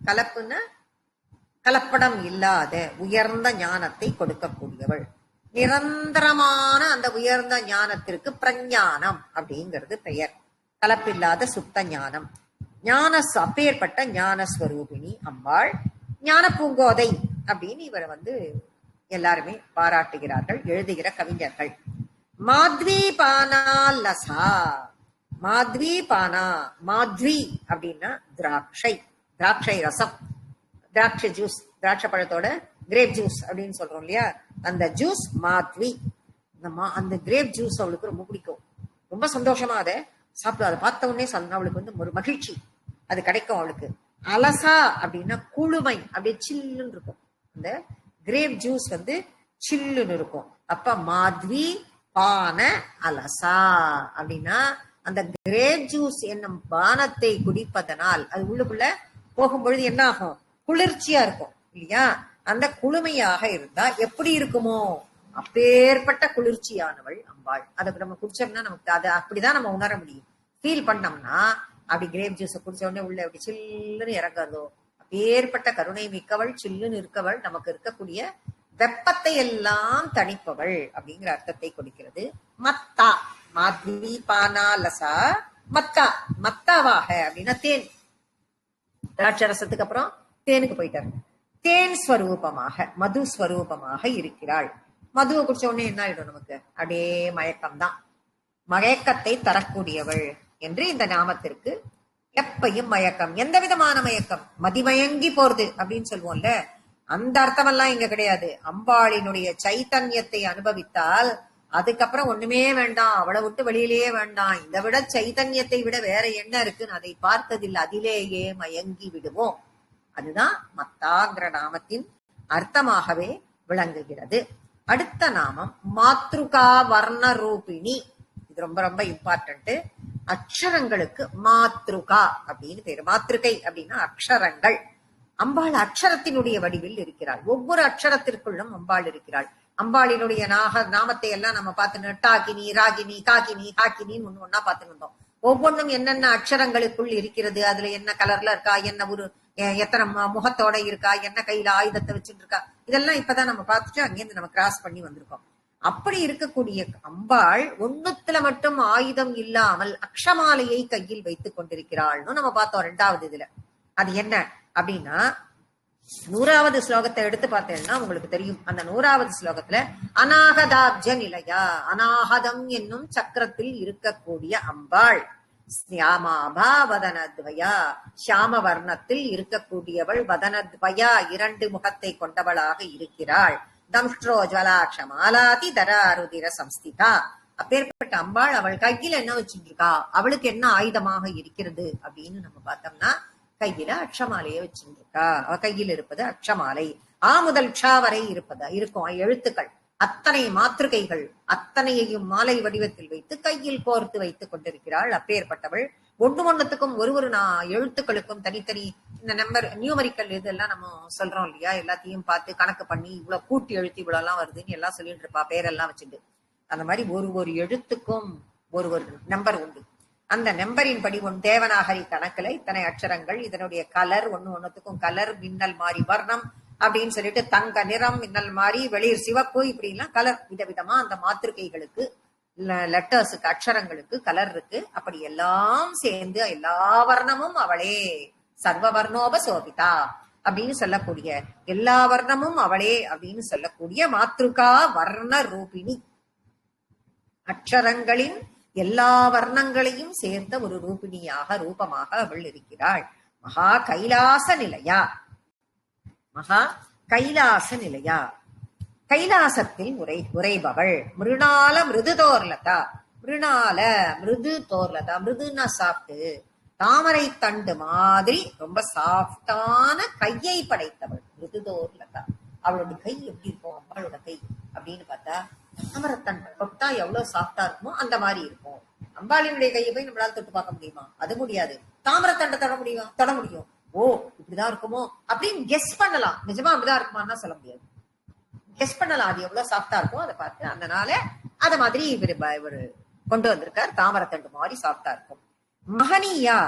கலப்புன்னா கலப்படம் இல்லாத உயர்ந்த ஞானத்தை கொடுக்கக்கூடியவள். நிரந்தரமான அந்த உயர்ந்த ஞானத்திற்கு பிரஞானம் அப்படிங்கிறது பெயர். கலப்பில்லாத சுத்த ஞானம். அப்பேற்பட்ட ஞானஸ்வரூபிணி அம்பாள். ஞான பூங்கோதை அப்படின்னு இவரை வந்து எல்லாருமே பாராட்டுகிறார்கள், எழுதுகிற கவிஞர்கள். மாத்வி பானா லசா, மாத்வி பானா, மாத்வி அப்படின்னா திராட்சை, திராட்சை ரசம், திராட்சை ஜூஸ், திராட்சை பழத்தோட கிரேப் ஜூஸ் அப்படின்னு சொல்றோம் இல்லையா, அந்த ஜூஸ் மாத்வி. அந்த கிரேப் ஜூஸ் அவளுக்கு ரொம்ப பிடிக்கும், ரொம்ப சந்தோஷமா அதை சாப்பிடும். அதை பார்த்த உடனே அவளுக்கு வந்து ஒரு மகிழ்ச்சி அது கிடைக்கும் அவளுக்கு. அலசா அப்படின்னா குளுமை, அப்படியே சில்லுன்னு இருக்கும். அந்த கிரேப் ஜூஸ் வந்து சில்லுன்னு இருக்கும். அப்ப மாத்வி பான அலசா அப்படின்னா அந்த கிரேப் ஜூஸ் என்னும் பானத்தை குடிப்பதனால் அது உள்ளுக்குள்ள போகும்பொழுது என்ன ஆகும்? குளிர்ச்சியா இருக்கும் இல்லையா? அந்த குளுமையாக இருந்தா எப்படி இருக்குமோ அப்பேற்பட்ட குளிர்ச்சியானவள் அம்பாள். அதை நம்ம குடிச்சோம்னா நமக்கு அதை அப்படிதான் நம்ம உணர முடியும். ஃபீல் பண்ணோம்னா அப்படி கிரேப் ஜூஸை குடிச்ச உடனே உள்ள அப்படி சில்லுன்னு இறங்காதோ, அப்பேற்பட்ட கருணை மிக்கவள், சில்லுன்னு இருக்கவள், நமக்கு இருக்கக்கூடிய வெப்பத்தை எல்லாம் தணிப்பவள் அப்படிங்கிற அர்த்தத்தை கொடுக்கிறது. மத்தா, மாத்வி பானா லசா மத்தா, மத்தாவாக அப்படின்னா தேன், திராட்சரசத்துக்கு அப்புறம் தேனுக்கு போயிட்டாரு. தேன் ஸ்வரூபமாக, மது ஸ்வரூபமாக இருக்கிறாள். மதுவை குடிச்ச உடனே என்ன ஆயிடும் நமக்கு? அப்படியே மயக்கம்தான். மயக்கத்தை தரக்கூடியவள் என்று இந்த நாமத்திற்கு எப்பையும் மயக்கம். எந்த விதமான மயக்கம்? மதிமயங்கி போறது அப்படின்னு சொல்லுவோம்ல, அந்த அர்த்தமெல்லாம் இங்க கிடையாது. அம்பாளினுடைய சைத்தன்யத்தை அனுபவித்தால் அதுக்கப்புறம் ஒண்ணுமே வேண்டாம், அவளை விட்டு வெளியிலேயே வேண்டாம். இதை விட சைத்தன்யத்தை விட வேற என்ன இருக்குன்னு அதை பார்த்ததில்லை, அதிலேயே மயங்கி விடுவோம். அதுதான் மத்தாங்கிற நாமத்தின் அர்த்தமாகவே விளங்குகிறது. அடுத்த நாமம் மாத்ருகா வர்ண ரூபிணி. இது ரொம்ப ரொம்ப இம்பார்ட்டன்ட். அக்ஷரங்களுக்கு மாத்ருகா அப்படின்னு பேரு. மாத்ருகை அப்படின்னா அக்ஷரங்கள். அம்பாள் அக்ஷரத்தினுடைய வடிவில் இருக்கிறாள். ஒவ்வொரு அக்ஷரத்திற்குள்ளும் அம்பாள் இருக்கிறாள். அம்பாளினுடைய நாமத்தை எல்லாம் நம்ம பார்த்து டாகினி, ராகினி, காகினி, ஹாக்கினின்னு ஒண்ணு ஒன்னா பார்த்துட்டு இருந்தோம். ஒவ்வொன்றும் என்னென்ன அக்ஷரங்களுக்குள் இருக்கிறது, அதுல என்ன கலர்ல இருக்கா, என்ன ஒரு எத்தனை முகத்தோட இருக்கா, என்ன கையில ஆயுதத்தை வச்சுட்டு இருக்கா, இதெல்லாம் இப்பதான் நம்ம பார்த்துட்டு அங்கேருந்து நம்ம கிராஸ் பண்ணி வந்திருக்கோம். அப்படி இருக்கக்கூடிய அம்பாள் ஒண்ணுத்துல மட்டும் ஆயுதம் இல்லாமல் அக்ஷமாலையை கையில் வைத்துக் கொண்டிருக்கிறாள்னு நம்ம பார்த்தோம் 2வது இதுல. அது என்ன அப்படின்னா 100வது ஸ்லோகத்தை எடுத்து பார்த்தேன்னா உங்களுக்கு தெரியும். அந்த 100வது ஸ்லோகத்துல அநாகதாப்ஜ நிலையா, அநாகதம் என்னும் சக்கரத்தில் இருக்கக்கூடிய அம்பாள். ஸ்யாமாபா வதனத்வயா, ஷியாம வர்ணத்தில் இருக்கக்கூடியவள். வதனத்வயா 2 முகத்தை கொண்டவளாக இருக்கிறாள். தம்ஷ்ட்ரோஜ்வலாட்ச மாலாதி தராருதிர சம்ஸ்திதா. அப்பேற்பட்ட அம்பாள் அவள் கையில என்ன வச்சுட்டு இருக்கா, அவளுக்கு என்ன ஆயுதமாக இருக்கிறது அப்படின்னு நம்ம பார்த்தோம்னா கையில அக்ஷமாலையை வச்சுட்டு இருக்கா. அவ கையில் இருப்பது அக்ஷமாலை. முதல் க்ஷா வரை இருக்கும் எழுத்துக்கள், அத்தனை மாத்திருகைகள் அத்தனையையும் மாலை வடிவத்தில் வைத்து கையில் கோர்த்து வைத்துக் கொண்டிருக்கிறாள். அப்பேற்பட்டவள் ஒண்ணுத்துக்கும் ஒரு எழுத்துக்களுக்கும் தனித்தனி இந்த நம்பர் நியூமரிக்கல் இதெல்லாம் நம்ம சொல்றோம் இல்லையா, எல்லாத்தையும் பார்த்து கணக்கு பண்ணி இவ்வளவு கூட்டி எழுத்து இவ்வளவு எல்லாம் வருதுன்னு எல்லாம் சொல்லிட்டு இருப்பா பேரெல்லாம் வச்சுட்டு. அந்த மாதிரி ஒரு எழுத்துக்கும் ஒரு நம்பர் உண்டு. அந்த நம்பரின் படி தேவநாகரி கணக்குல இத்தனை அக்ஷரங்கள், இதனுடைய கலர் ஒண்ணுத்துக்கும் கலர், மின்னல் மாறி வர்ணம் அப்படின்னு சொல்லிட்டு தங்க நிறம், மின்னல் மாறி வெளிர் சிவப்பு, இப்படி எல்லாம் கலர் விதவிதமா அந்த மாத்திருக்கைகளுக்கு லெட்டர்ஸுக்கு அக்ஷரங்களுக்கு கலர் இருக்கு. அப்படி எல்லாம் சேர்ந்து எல்லா வர்ணமும் அவளே சர்வ வர்ணோபசோபிதா அப்படின்னு சொல்லக்கூடிய, எல்லா வர்ணமும் அவளே அப்படின்னு சொல்லக்கூடிய மாத்ருகா வர்ண ரூபிணி, அக்ஷரங்களின் எல்லா வர்ணங்களையும் சேர்ந்த ஒரு ரூபமாக அவள் இருக்கிறாள். மகா கைலாச நிலையா, மகா கைலாச நிலையா, கைலாசத்தில் உரைபவள். மிருணால மிருது தோர்லதா, மிருணால மிருது தோர்லதா, மிருதுன்னா சாப்பிட்டு தாமரை தண்டு மாதிரி ரொம்ப சாஃப்டான கையை படைத்தவள் மிருது தோர்லதா. அவளோட கை எப்படி இருக்கும், அம்பாளோட கை அப்படின்னு பார்த்தா தாமரத்தண்டு தொட்டா எவ்வளவு சாஃப்டா இருக்குமோ அந்த மாதிரி இருக்கும். அம்பாளினுடைய கையை போய் நம்மளால தொட்டு பார்க்க முடியுமா? அது முடியாது. தாமரத்தண்டை தொட முடியும். ஓ இப்படிதான் இருக்குமோ அப்படின்னு கெஸ் பண்ணலாம். நிஜமா அப்படிதான் இருக்குமான்னா சொல்ல முடியாது, கெஸ் பண்ணலாம். அது எவ்வளவு சாஃப்டா இருக்கும் அதை பார்த்து. அதனால அத மாதிரி இவர் கொண்டு வந்திருக்கார். தாமரத்தண்டு மாதிரி சாஃப்டா இருக்கும். மகனீயா,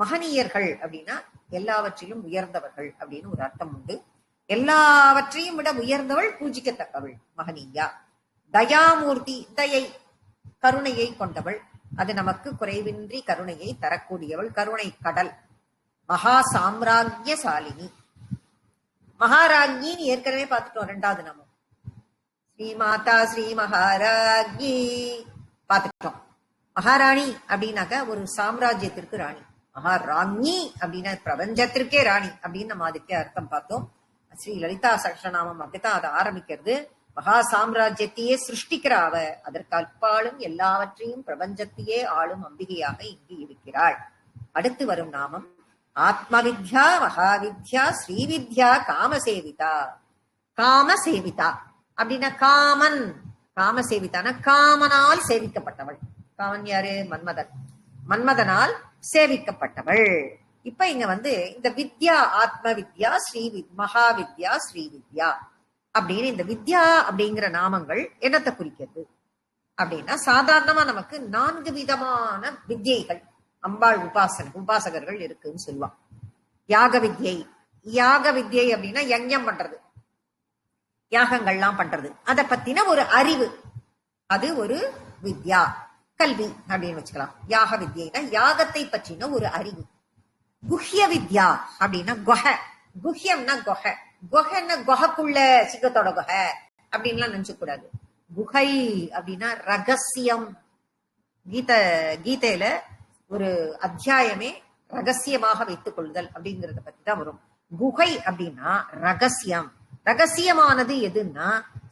மகனீயர்கள் அப்படின்னா எல்லாவற்றிலும் உயர்ந்தவர்கள் அப்படின்னு ஒரு அர்த்தம் உண்டு. எல்லாவற்றையும் விட உயர்ந்தவள், பூஜிக்கத்தக்கவள் மகனீயா. தயாமூர்த்தி, தயை கருணையை கொண்டவள், அது நமக்கு குறைவின்றி கருணையை தரக்கூடியவள், கருணை கடல். மகா சாம்ராஜ்யசாலினி, மகாராஜ்யின்னு ஏற்கனவே பார்த்துட்டோம். ரெண்டாவது நாமம் ஸ்ரீ மாதா ஸ்ரீ மகாராஜ்யி பார்த்துட்டோம். மகாராணி அப்படின்னாக்க ஒரு சாம்ராஜ்யத்திற்கு ராணி. மகாராணி அப்படின்னா பிரபஞ்சத்திற்கே ராணி அப்படின்னு நம்ம அதுக்கே அர்த்தம் பார்த்தோம். ஸ்ரீ லலிதா சகஸ்ரநாமம் அப்படித்தான் அதை ஆரம்பிக்கிறது. மகா சாம்ராஜ்யத்தையே சிருஷ்டிக்கிற அவ, அதற்கு அப்பாலும் எல்லாவற்றையும் பிரபஞ்சத்தையே ஆளும் அம்பிகையாக இங்கு இருக்கிறாள். அடுத்து வரும் நாமம் ஆத்மவித்யா மகாவித்யா ஸ்ரீவித்யா காமசேவிதா. காமசேவிதா அப்படின்னா காமன், காமசேவிதான காமனால் சேவிக்கப்பட்டவள். காமன் யாரு? மன்மதன். மன்மதனால் சேவிக்கப்பட்டவள். இப்ப இங்க இந்த வித்யா, ஆத்ம வித்யா, மகாவித்யா, ஸ்ரீவித்யா அப்படின்னு இந்த வித்யா அப்படிங்கிற நாமங்கள் என்னத்தை குறிக்கிறது அப்படின்னா, சாதாரணமா நமக்கு 4 விதமான வித்யைகள் அம்பாள் உபாசகர்கள் இருக்குன்னு சொல்லுவான். யாக வித்யை, யாக வித்யை அப்படின்னா யஜ்ஞம் பண்றது, யாகங்கள்லாம் பண்றது, அதை பத்தின ஒரு அறிவு, அது ஒரு வித்யா, கல்வி அப்படின்னு வச்சுக்கலாம். யாக வித்யைனா யாகத்தை பற்றின ஒரு அறிவு. குஹ்ய வித்யா அப்படின்னா குஹ்யம்னா குஹைன்னா குஹக்குள்ள சிங்கத்தோட குஹை அப்படின்லாம் நினைச்சு கூடாது. குஹை அப்படின்னா ரகசியம். கீதையில ஒரு அத்தியாயமே ரகசியமாக வைத்துக் கொள்ளுதல் அப்படிங்கறத பத்தி தான் வரும். குஹை அப்படின்னா ரகசியம். ரகசியமானது எதுன்னா,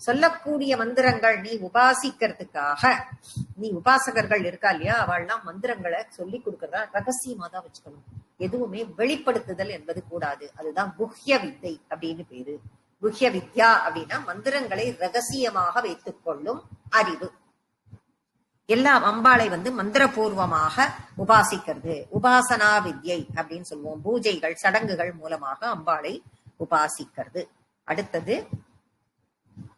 சொல்லக்கூடிய மந்திரங்கள் நீ உபாசிக்கிறதுக்காக, நீ உபாசகர்கள் இருக்கா இல்லையா, அவள்லாம் மந்திரங்களை சொல்லி கொடுக்கறதா ரகசியமா தான் வச்சுக்கணும். எதுவுமே வெளிப்படுத்துதல் என்பது கூடாது. அதுதான் குஹ்ய வித்தை அப்படின்னு பேரு. குஹ்ய வித்யா அப்படின்னா மந்திரங்களை ரகசியமாக வைத்துக் கொள்ளும் அறிவு. எல்லா அம்பாளை மந்திரபூர்வமாக உபாசிக்கிறது உபாசனா வித்யை அப்படின்னு சொல்லுவோம். பூஜைகள் சடங்குகள் மூலமாக அம்பாளை உபாசிக்கிறது. அடுத்தது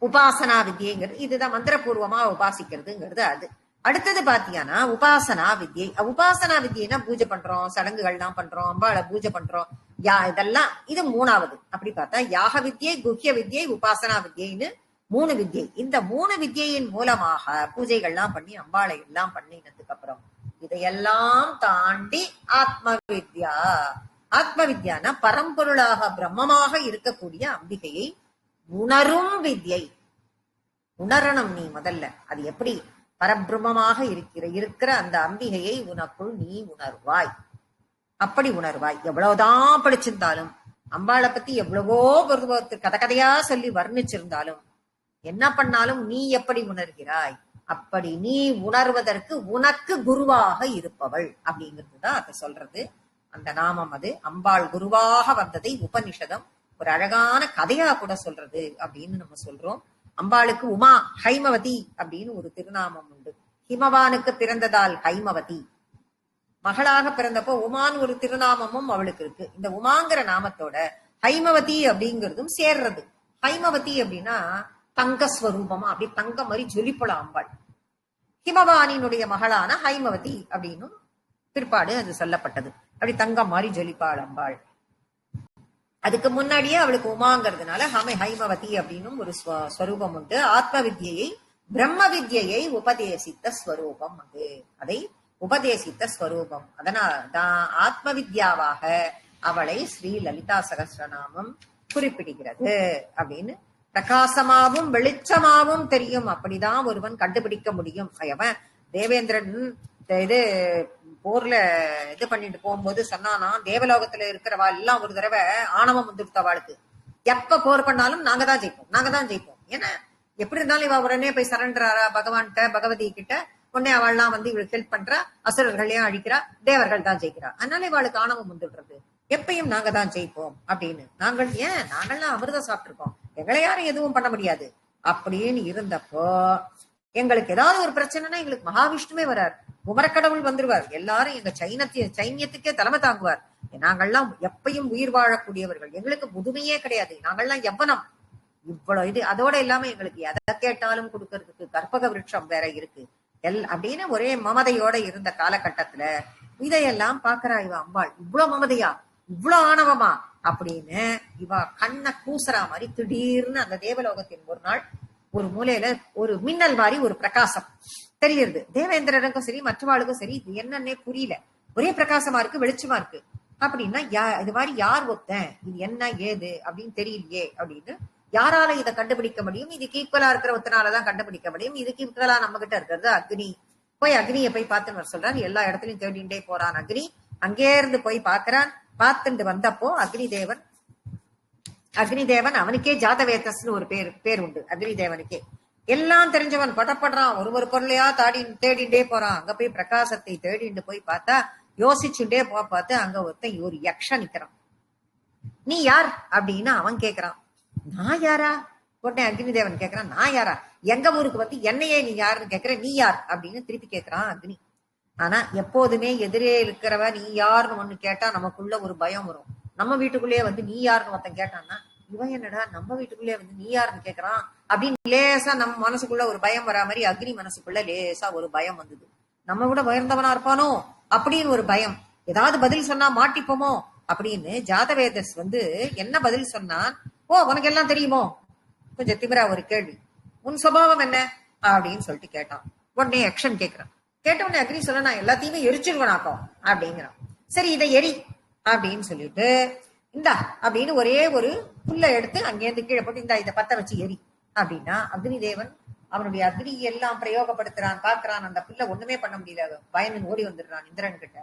உபாசனா வித்யைங்கிறது, இதுதான் மந்திரபூர்வமா உபாசிக்கிறதுங்கிறது. அது அடுத்தது பாத்தீங்கன்னா உபாசனா வித்யை. உபாசனா வித்யைனா பூஜை பண்றோம், சடங்குகள்லாம் பண்றோம், அம்பாளை பூஜை பண்றோம், இதெல்லாம் இது 3வது. அப்படி பார்த்தா யாக வித்யை, குஹ்ய வித்யை, உபாசனா வித்யைன்னு 3 வித்யை. இந்த 3 வித்யின் மூலமாக பூஜைகள்லாம் பண்ணி அம்பாளை எல்லாம் பண்ணினதுக்கு அப்புறம் இதையெல்லாம் தாண்டி ஆத்ம வித்யா. ஆத்ம வித்யானா பரம்பொருளாக பிரம்மமாக இருக்கக்கூடிய அம்பிகையை உணரும் வித்யை. உணரணும் நீ முதல்ல. அது எப்படி? பரபிரம்மமாக இருக்கிற அந்த அம்பிகையை உனக்குள் நீ உணர்வாய். அப்படி உணர்வாய். எவ்வளவுதான் படிச்சிருந்தாலும், அம்பாளை பத்தி எவ்வளவோ கதையா சொல்லி வர்ணிச்சிருந்தாலும், என்ன பண்ணாலும் நீ எப்படி உணர்கிறாய், அப்படி நீ உணர்வதற்கு உனக்கு குருவாக இருப்பவள் அப்படிங்கிறதுதான் அதை சொல்றது. அந்த நாமம் அது அம்பாள் குருவாக வந்ததை உபனிஷதம் ஒரு அழகான கதையா கூட சொல்றது அப்படின்னு நம்ம சொல்றோம். அம்பாளுக்கு உமா ஹைமவதி அப்படின்னு ஒரு திருநாமம் உண்டு. ஹிமவானுக்கு பிறந்ததால் ஹைமவதி, மகளாக பிறந்தப்போ உமான்னு ஒரு திருநாமமும் அவளுக்கு இருக்கு. இந்த உமாங்கிற நாமத்தோட ஹைமவதி அப்படிங்கிறதும் சேர்றது. ஹைமவதி அப்படின்னா தங்க ஸ்வரூபமா, அப்படி தங்க மாதிரி ஜொலிப்போல அம்பாள். ஹிமவானினுடைய மகளான ஹைமவதி அப்படின்னும் பிற்பாடு அது சொல்லப்பட்டது. அப்படி தங்கம் மாதிரி ஜொலிப்பாள் அம்பாள். அதுக்கு முன்னாடியே அவளுக்கு உமாங்கிறதுனால ஹைமவதி அப்படின்னும் ஒரு ஸ்வரூபம் உண்டு. ஆத்ம வித்யை பிரம்ம வித்யை உபதேசித்த ஸ்வரூபம் அது, அதை உபதேசித்த ஸ்வரூபம். அதனால்தான் ஆத்ம வித்யாவாக அவளை ஸ்ரீ லலிதா சகஸ்ரநாமம் குறிப்பிடுகிறது. அப்படின்னு பிரகாசமாவும் வெளிச்சமாவும் தெரியும், அப்படிதான் ஒருவன் கண்டுபிடிக்க முடியும். அவன் தேவேந்திரன் இது போர்ல இது பண்ணிட்டு போகும்போது சொன்னானா, தேவலோகத்துல இருக்கிறவா எல்லாம் ஒரு தடவை ஆணவம் வந்துடுத்தவாளுக்கு, எப்ப போர் பண்ணாலும் நாங்க தான் ஜெயிப்போம், நாங்க தான் ஜெயிப்போம். ஏன்னா எப்படி இருந்தாலும் இவ உடனே போய் சரண்டரா பகவான்கிட்ட, பகவதி கிட்ட. உடனே அவள்லாம் வந்து இவளுக்கு ஹெல்ப் பண்றா, அசுரர்களையும் அழிக்கிறா, தேவர்கள் தான் ஜெயிக்கிறா. அதனால இவாளுக்கு ஆணவம் வந்துடுறது, எப்பயும் நாங்க தான் ஜெயிப்போம் அப்படின்னு. நாங்கள்லாம் அமிர்தம் சாப்பிட்டுருக்கோம், எங்களை யாரும் எதுவும் பண்ண முடியாது அப்படின்னு இருந்தப்போ, எங்களுக்கு ஏதாவது ஒரு பிரச்சனைனா எங்களுக்கு மகாவிஷ்ணுவே வரார், குமரக்கடவுள் வந்துருவார், எல்லாரும் எங்க சைன்யத்துக்கே தலைமை தாங்குவார். நாங்கள்லாம் எப்பயும் உயிர் வாழக்கூடியவர்கள், எங்களுக்கு முதுமையே கிடையாது, நாங்கள்லாம் எவ்வனம் இவ்வளவு இது. அதோட இல்லாம எங்களுக்கு எதை கேட்டாலும் கொடுக்கறதுக்கு கற்பக விருட்சம் வேற இருக்கு அப்படின்னு ஒரே மமதையோட இருந்த காலகட்டத்துல இதையெல்லாம் பாக்குறா இவ அம்பாள். இவ்வளவு மமதையா, இவ்வளவு ஆணவமா அப்படின்னு இவ கண்ணை கூசுறா மாதிரி திடீர்னு அந்த தேவலோகத்தின் ஒரு நாள் ஒரு மூலையில ஒரு மின்னல் மாதிரி ஒரு பிரகாசம் தெரியுது. தேவேந்திரனுக்கும் சரி மற்றவாளுக்கும் சரி இது என்னன்னே புரியல, ஒரே பிரகாசமா இருக்கு, வெளிச்சமா இருக்கு. அப்படின்னா இது மாதிரி யார் ஒத்தன், இது என்ன ஏது அப்படின்னு தெரியலையே அப்படின்னு யாரால இதை கண்டுபிடிக்க முடியும்? இதுக்கு ஈக்குவலா இருக்கிற ஒத்தனாலதான் கண்டுபிடிக்க முடியும். இதுக்கு ஈக்குவலா நம்ம கிட்ட இருக்கிறது அக்னி. போய் அக்னியை போய் பார்த்துன்னு வர சொல்றான். எல்லா இடத்துலயும் தேடிண்டே போறான் அக்னி. அங்கே இருந்து போய் பாக்குறான். பார்த்துட்டு வந்தப்போ அக்னி தேவன் அவனுக்கே ஜாதவேதஸ்னு ஒரு பேர் உண்டு. அக்னி தேவனுக்கே எல்லாம் தெரிஞ்சவன், படப்படுறான், ஒரு பொருளையா தேடிண்டே போறான். அங்க போய் பிரகாசத்தை தேடிண்டு போய் பார்த்தா, யோசிச்சுட்டே பார்த்து அங்க ஒருத்தன் ஒரு யக்ஷன் நிக்கிறான். நீ யார் அப்படின்னு அவன் கேக்குறான். நான் யாரா? உடனே அக்னி தேவன் கேக்குறான், நான் யாரா? எங்க ஊருக்கு வந்து என்னையே நீ யாருன்னு கேக்குற, நீ யார் அப்படின்னு திருப்பி கேக்குறான் அக்னி. ஆனா எப்போதுமே எதிரே இருக்கிறவ நீ யாருன்னு ஒண்ணு கேட்டா நமக்குள்ள ஒரு பயம் வரும். நம்ம வீட்டுக்குள்ளேயே வந்து நீ யாருன்னு ஒருத்தன் கேட்டான்னா, இவன் என்னடா நம்ம வீட்டுக்குள்ளே வந்து நீ யாருன்னு கேக்குறான் அப்படின்னு லேசா நம்ம மனசுக்குள்ள ஒரு பயம் வரா மாதிரி அக்னி மனசுக்குள்ள லேசா ஒரு பயம் வந்தது. நம்ம விட உயர்ந்தவனா இருப்பானோ அப்படின்னு ஒரு பயம். ஏதாவது பதில் சொன்னா மாட்டிப்போமோ அப்படின்னு ஜாதவேதஸ் வந்து என்ன பதில் சொன்னான்? ஓ, உனக்கு எல்லாம் தெரியுமோ? கொஞ்சம் திமிரா ஒரு கேள்வி, உன் சுபாவம் என்ன அப்படின்னு சொல்லிட்டு கேட்டான். உடனே யக்ஷன் கேட்கிறான். கேட்ட உடனே அக்னி சொல்ல, நான் எல்லாத்தையுமே எரிச்சிருவனாக்கோ அப்படிங்கிறான். சரி, இதை எரி அப்படின்னு சொல்லிட்டு இந்தா அப்படின்னு ஒரே ஒரு புல்ல எடுத்து அங்கேருந்து கீழே போட்டு இந்தா இதை பத்த வச்சு எரி அப்படின்னா, அக்னி தேவன் அவனுடைய அக்னி எல்லாம் பிரயோகப்படுத்துறான், பாக்குறான். அந்த புல்ல ஒண்ணுமே பண்ண முடியல, பயந்து ஓடி வந்துடுறான் இந்திரன் கிட்ட.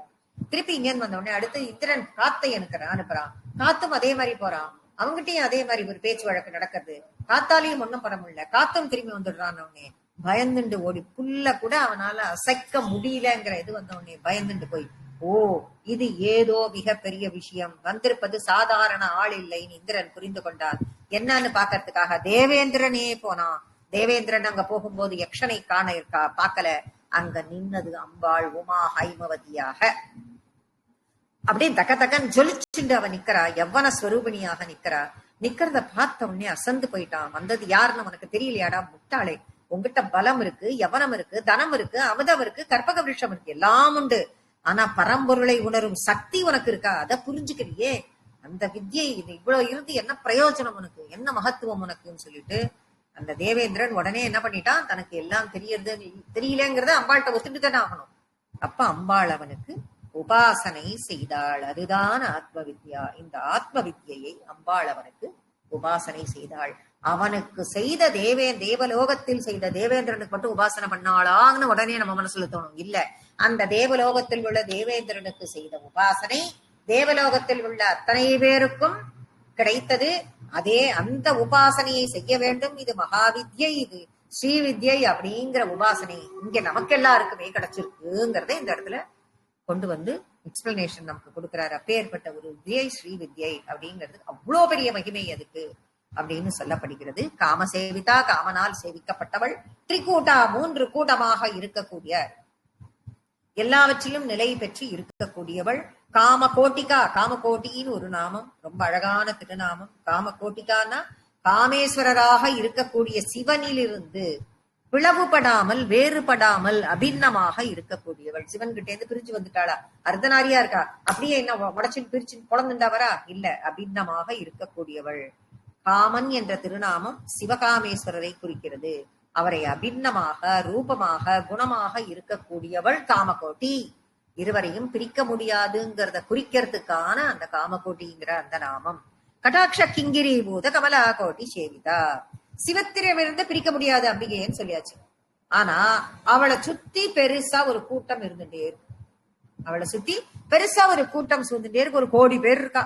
திருப்பி இங்கேருந்து வந்த உடனே அடுத்து இந்திரன் காத்தை அனுப்புறான். காத்தும் அதே மாதிரி போறான், அவங்ககிட்டயும் அதே மாதிரி ஒரு பேச்சு வழக்கு நடக்குது. காத்தாலையும் ஒண்ணும் பண்ண முடியல, காத்தும் திரும்பி வந்துடுறான். உடனே பயந்துண்டு ஓடி, புல்ல கூட அவனால அசைக்க முடியலங்கிற இது வந்த உடனே பயந்துண்டு போய், ஓ இது ஏதோ மிக பெரிய விஷயம், வந்திருப்பது சாதாரண ஆள் இல்லைன்னு இந்திரன் புரிந்து கொண்டான். என்னன்னு பாக்கிறதுக்காக தேவேந்திரனே போனான். தேவேந்திரன் அங்க போகும்போது யக்ஷனை காண பார்க்கல, அங்க நின்னது அம்பாள் உமா ஹைமவதியாக. அப்படியே தக்கன்னு ஜொலிச்சுண்டு அவன் நிக்கிறா, யவ்வன ஸ்வரூபிணியாக நிக்கிறா. நிக்கிறத பார்த்த உடனே அசந்து போயிட்டான். வந்தது யாருன்னு உனக்கு தெரியலையாடா முட்டாளே, உங்ககிட்ட பலம் இருக்கு, யவனம் இருக்கு, தனம் இருக்கு, அமுதம் இருக்கு, கற்பக விருஷம் இருக்கு, எல்லாம் உண்டு. ஆனா பரம்பொருளை உணரும் சக்தி உனக்கு இருக்கா? அதை புரிஞ்சுக்கிறியே, அந்த வித்யை இது இவ்வளவு இருந்து என்ன பிரயோஜனம் உனக்கு, என்ன மகத்துவம் உனக்குன்னு சொல்லிட்டு அந்த தேவேந்திரன் உடனே என்ன பண்ணிட்டான், தனக்கு எல்லாம் தெரியலங்கிறத அம்பாள்கிட்ட ஒத்துட்டு தானே ஆகணும். அப்ப அம்பாள் அவனுக்கு உபாசனை செய்தாள். அதுதான் ஆத்ம வித்யா. இந்த ஆத்ம வித்யை அம்பாள் அவனுக்கு உபாசனை செய்தாள். அவனுக்கு செய்த தேவலோகத்தில் செய்த தேவேந்திரனுக்கு மட்டும் உபாசனை பண்ணாளான்னு உடனே நம்ம மனசுல தோணும். இல்ல, அந்த தேவலோகத்தில் உள்ள தேவேந்திரனுக்கு செய்த உபாசனை தேவலோகத்தில் உள்ள அத்தனை பேருக்கும் கிடைத்தது. அதே அந்த உபாசனையை செய்ய வேண்டும். இது மகாவித்யை, இது ஸ்ரீவித்யை அப்படிங்கிற உபாசனை இங்க நமக்கு எல்லாருக்குமே கிடைச்சிருக்குங்கிறத இந்த இடத்துல கொண்டு வந்து எக்ஸ்பிளனேஷன் நமக்கு கொடுக்கிறாரு. அப்பேற்பட்ட ஒரு வித்யை ஸ்ரீ வித்யை அப்படிங்கிறது அவ்வளோ பெரிய மகிமை அதுக்கு அப்படின்னு சொல்லப்படுகிறது. காமசேவிதா, காமனால் சேவிக்கப்பட்டவள். திரிகூட்டா, 3 கூட்டமாக இருக்கக்கூடிய எல்லாவற்றிலும் நிலை பெற்று இருக்கக்கூடியவள். காமகோட்டிகா, காமகோட்டின்னு ஒரு நாமம், ரொம்ப அழகான திருநாமம். காமகோட்டிகான்னா காமேஸ்வரராக இருக்கக்கூடிய சிவனிலிருந்து பிளவுபடாமல், வேறுபடாமல், அபிண்ணமாக இருக்கக்கூடியவள். சிவன் கிட்ட இருந்து பிரிஞ்சு வந்துட்டாளா? அர்த்தநாரியா இருக்கா? அப்படியே என்ன உடச்சின் பிரிச்சு குழந்துண்டாவரா? இல்ல, அபிண்ணமாக இருக்கக்கூடியவள். காமன் என்ற திருநாமம் சிவகாமேஸ்வரரை குறிக்கிறது. அவரை அபிண்ணமாக, ரூபமாக, குணமாக இருக்கக்கூடியவள் காமகோட்டி. இருவரையும் பிரிக்க முடியாதுங்கிறத குறிக்கிறதுக்கான அந்த காமகோட்டிங்கிற அந்த நாமம். கடாட்ச கிங்கிரி பூத கமலா கோட்டி சேவிதா. சிவத்திரமிருந்து பிரிக்க முடியாது அம்பிகைன்னு சொல்லியாச்சு. ஆனா அவளை சுத்தி பெருசா ஒரு கூட்டம் இருந்துட்டே இருக்கு. அவளை சுத்தி பெருசா ஒரு கூட்டம் சூழ்ந்துட்டே இருக்கு. 1 கோடி பேர் இருக்கா.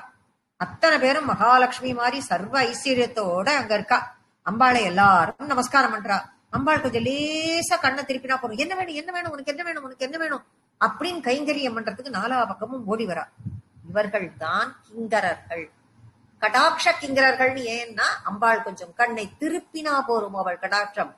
அத்தனை பேரும் மகாலட்சுமி மாதிரி சர்வ ஐஸ்வர்யத்தோட அங்க இருக்கா. அம்பாளை எல்லாரும் நமஸ்காரம் பண்றா. அம்பாள் கொஞ்சம் லேசா கண்ணை திருப்பினா போறோம். என்ன வேணும், என்ன வேணும், உனக்கு என்ன வேணும், உனக்கு என்ன வேணும் அப்படின்னு கைங்கரியம் பண்றதுக்கு 4 பக்கமும் ஓடி வரா. இவர்கள் தான் கிங்கரர்கள். கடாட்ச கிங்கரர்கள். ஏன்னா அம்பாள் கொஞ்சம் கண்ணை திருப்பினா போரும். அவள் கடாட்சம்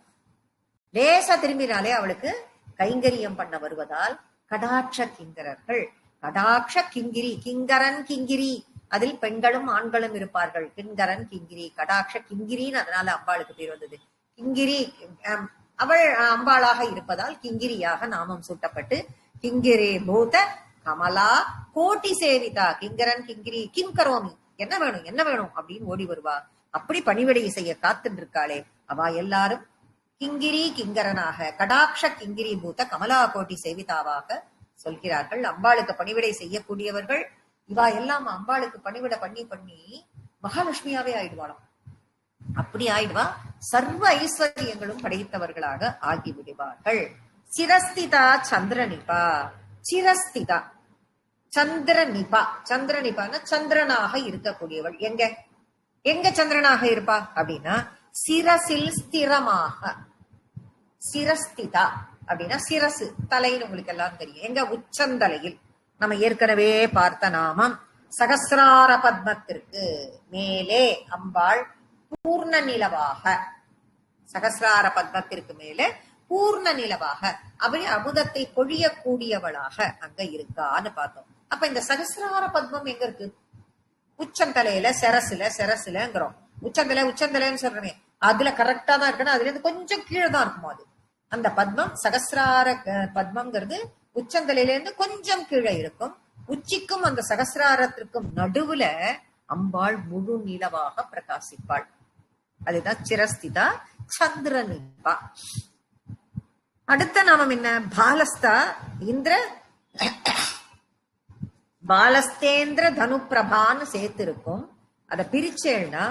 லேசா திரும்பினாலே அவளுக்கு கைங்கரியம் பண்ண வருவதால் கடாட்ச கிங்கரர்கள். கடாட்ச கிங்கிரி, கிங்கரன் கிங்கிரி, அதில் பெண்களும் ஆண்களும் இருப்பார்கள். கிங்கரன் கிங்கிரி, கடாட்ச கிங்கிரின்னு அதனால அம்பாளுக்கு பேர் வந்தது. கிங்கிரி அவள் அம்பாளாக இருப்பதால் கிங்கிரியாக நாமம் சூட்டப்பட்டு கிங்கிரி பூத கமலா கோட்டி சேவிதா. கிங்கரன் கிங்கிரி கிம் கரோமி, என்ன வேணும், என்ன வேணும் அப்படின்னு ஓடி வருவா. அப்படி பணிவிடை செய்ய காத்துட்டு இருக்காளே அவ எல்லாரும் கிங்கிரி கிங்கரனாக, கடாட்ச கிங்கிரி பூத கமலா கோட்டி சேவிதாவாக சொல்கிறார்கள். அம்பாளுக்கு பணிவிடை செய்யக்கூடியவர்கள் இவா எல்லாம் அம்பாளுக்கு பணிவிடை பண்ணி பண்ணி மகாலட்சுமியாவே ஆயிடுவாளாம். அப்படி ஆயிடுவா. சர்வ ஐஸ்வர்யங்களும் படைத்தவர்களாக ஆகிவிடுவார்கள். சிரஸ்திதா சந்திரனிபா. சிரஸ்திதா சந்திரனிபா. சந்திரனிபான்னா சந்திரனாக இருக்கக்கூடியவள். எங்க எங்க சந்திரனாக இருப்பா அப்படின்னா சிரசில் ஸ்திரமாக. சிரஸ்திதா அப்படின்னா சிரசு, தலைன்னு உங்களுக்கு எல்லாம் தெரியும். எங்க உச்சந்தலையில். நம்ம ஏற்கனவே பார்த்த நாமம். சகசிரார பத்மத்திற்கு மேலே அம்பாள் பூர்ண நிலவாக, சகசிரார பத்மத்திற்கு மேலே பூர்ண நிலவாக அப்படி அமுதத்தை பொழியக்கூடியவளாக அங்க இருக்கான்னு பார்த்தோம். அப்ப இந்த சகசிரார பத்மம் எங்க இருக்கு? உச்சந்தலையில, செரசுலங்கிறோம். உச்சந்தலைன்னு சொல்றமே, அதுல கரெக்டா தான் இருக்குன்னா அதுல இருந்து கொஞ்சம் கீழே தான் இருக்குமோ அது. அந்த பத்மம் சகசிரார பத்மங்கிறது உச்சந்தலையில இருந்து கொஞ்சம் கீழே இருக்கும். உச்சிக்கும் அந்த சகசிராரத்திற்கும் நடுவுல அம்பாள் முழு நிலவாக பிரகாசிப்பாள். அதுதான் சிரஸ்திதா சந்திரனிபா. அடுத்த நாமம் என்ன? பாலஸ்தா இந்திர பாலஸ்தேந்திர தனுப்பிரபான்னு சேர்த்திருக்கும். அதை பிரிச்சேன்னா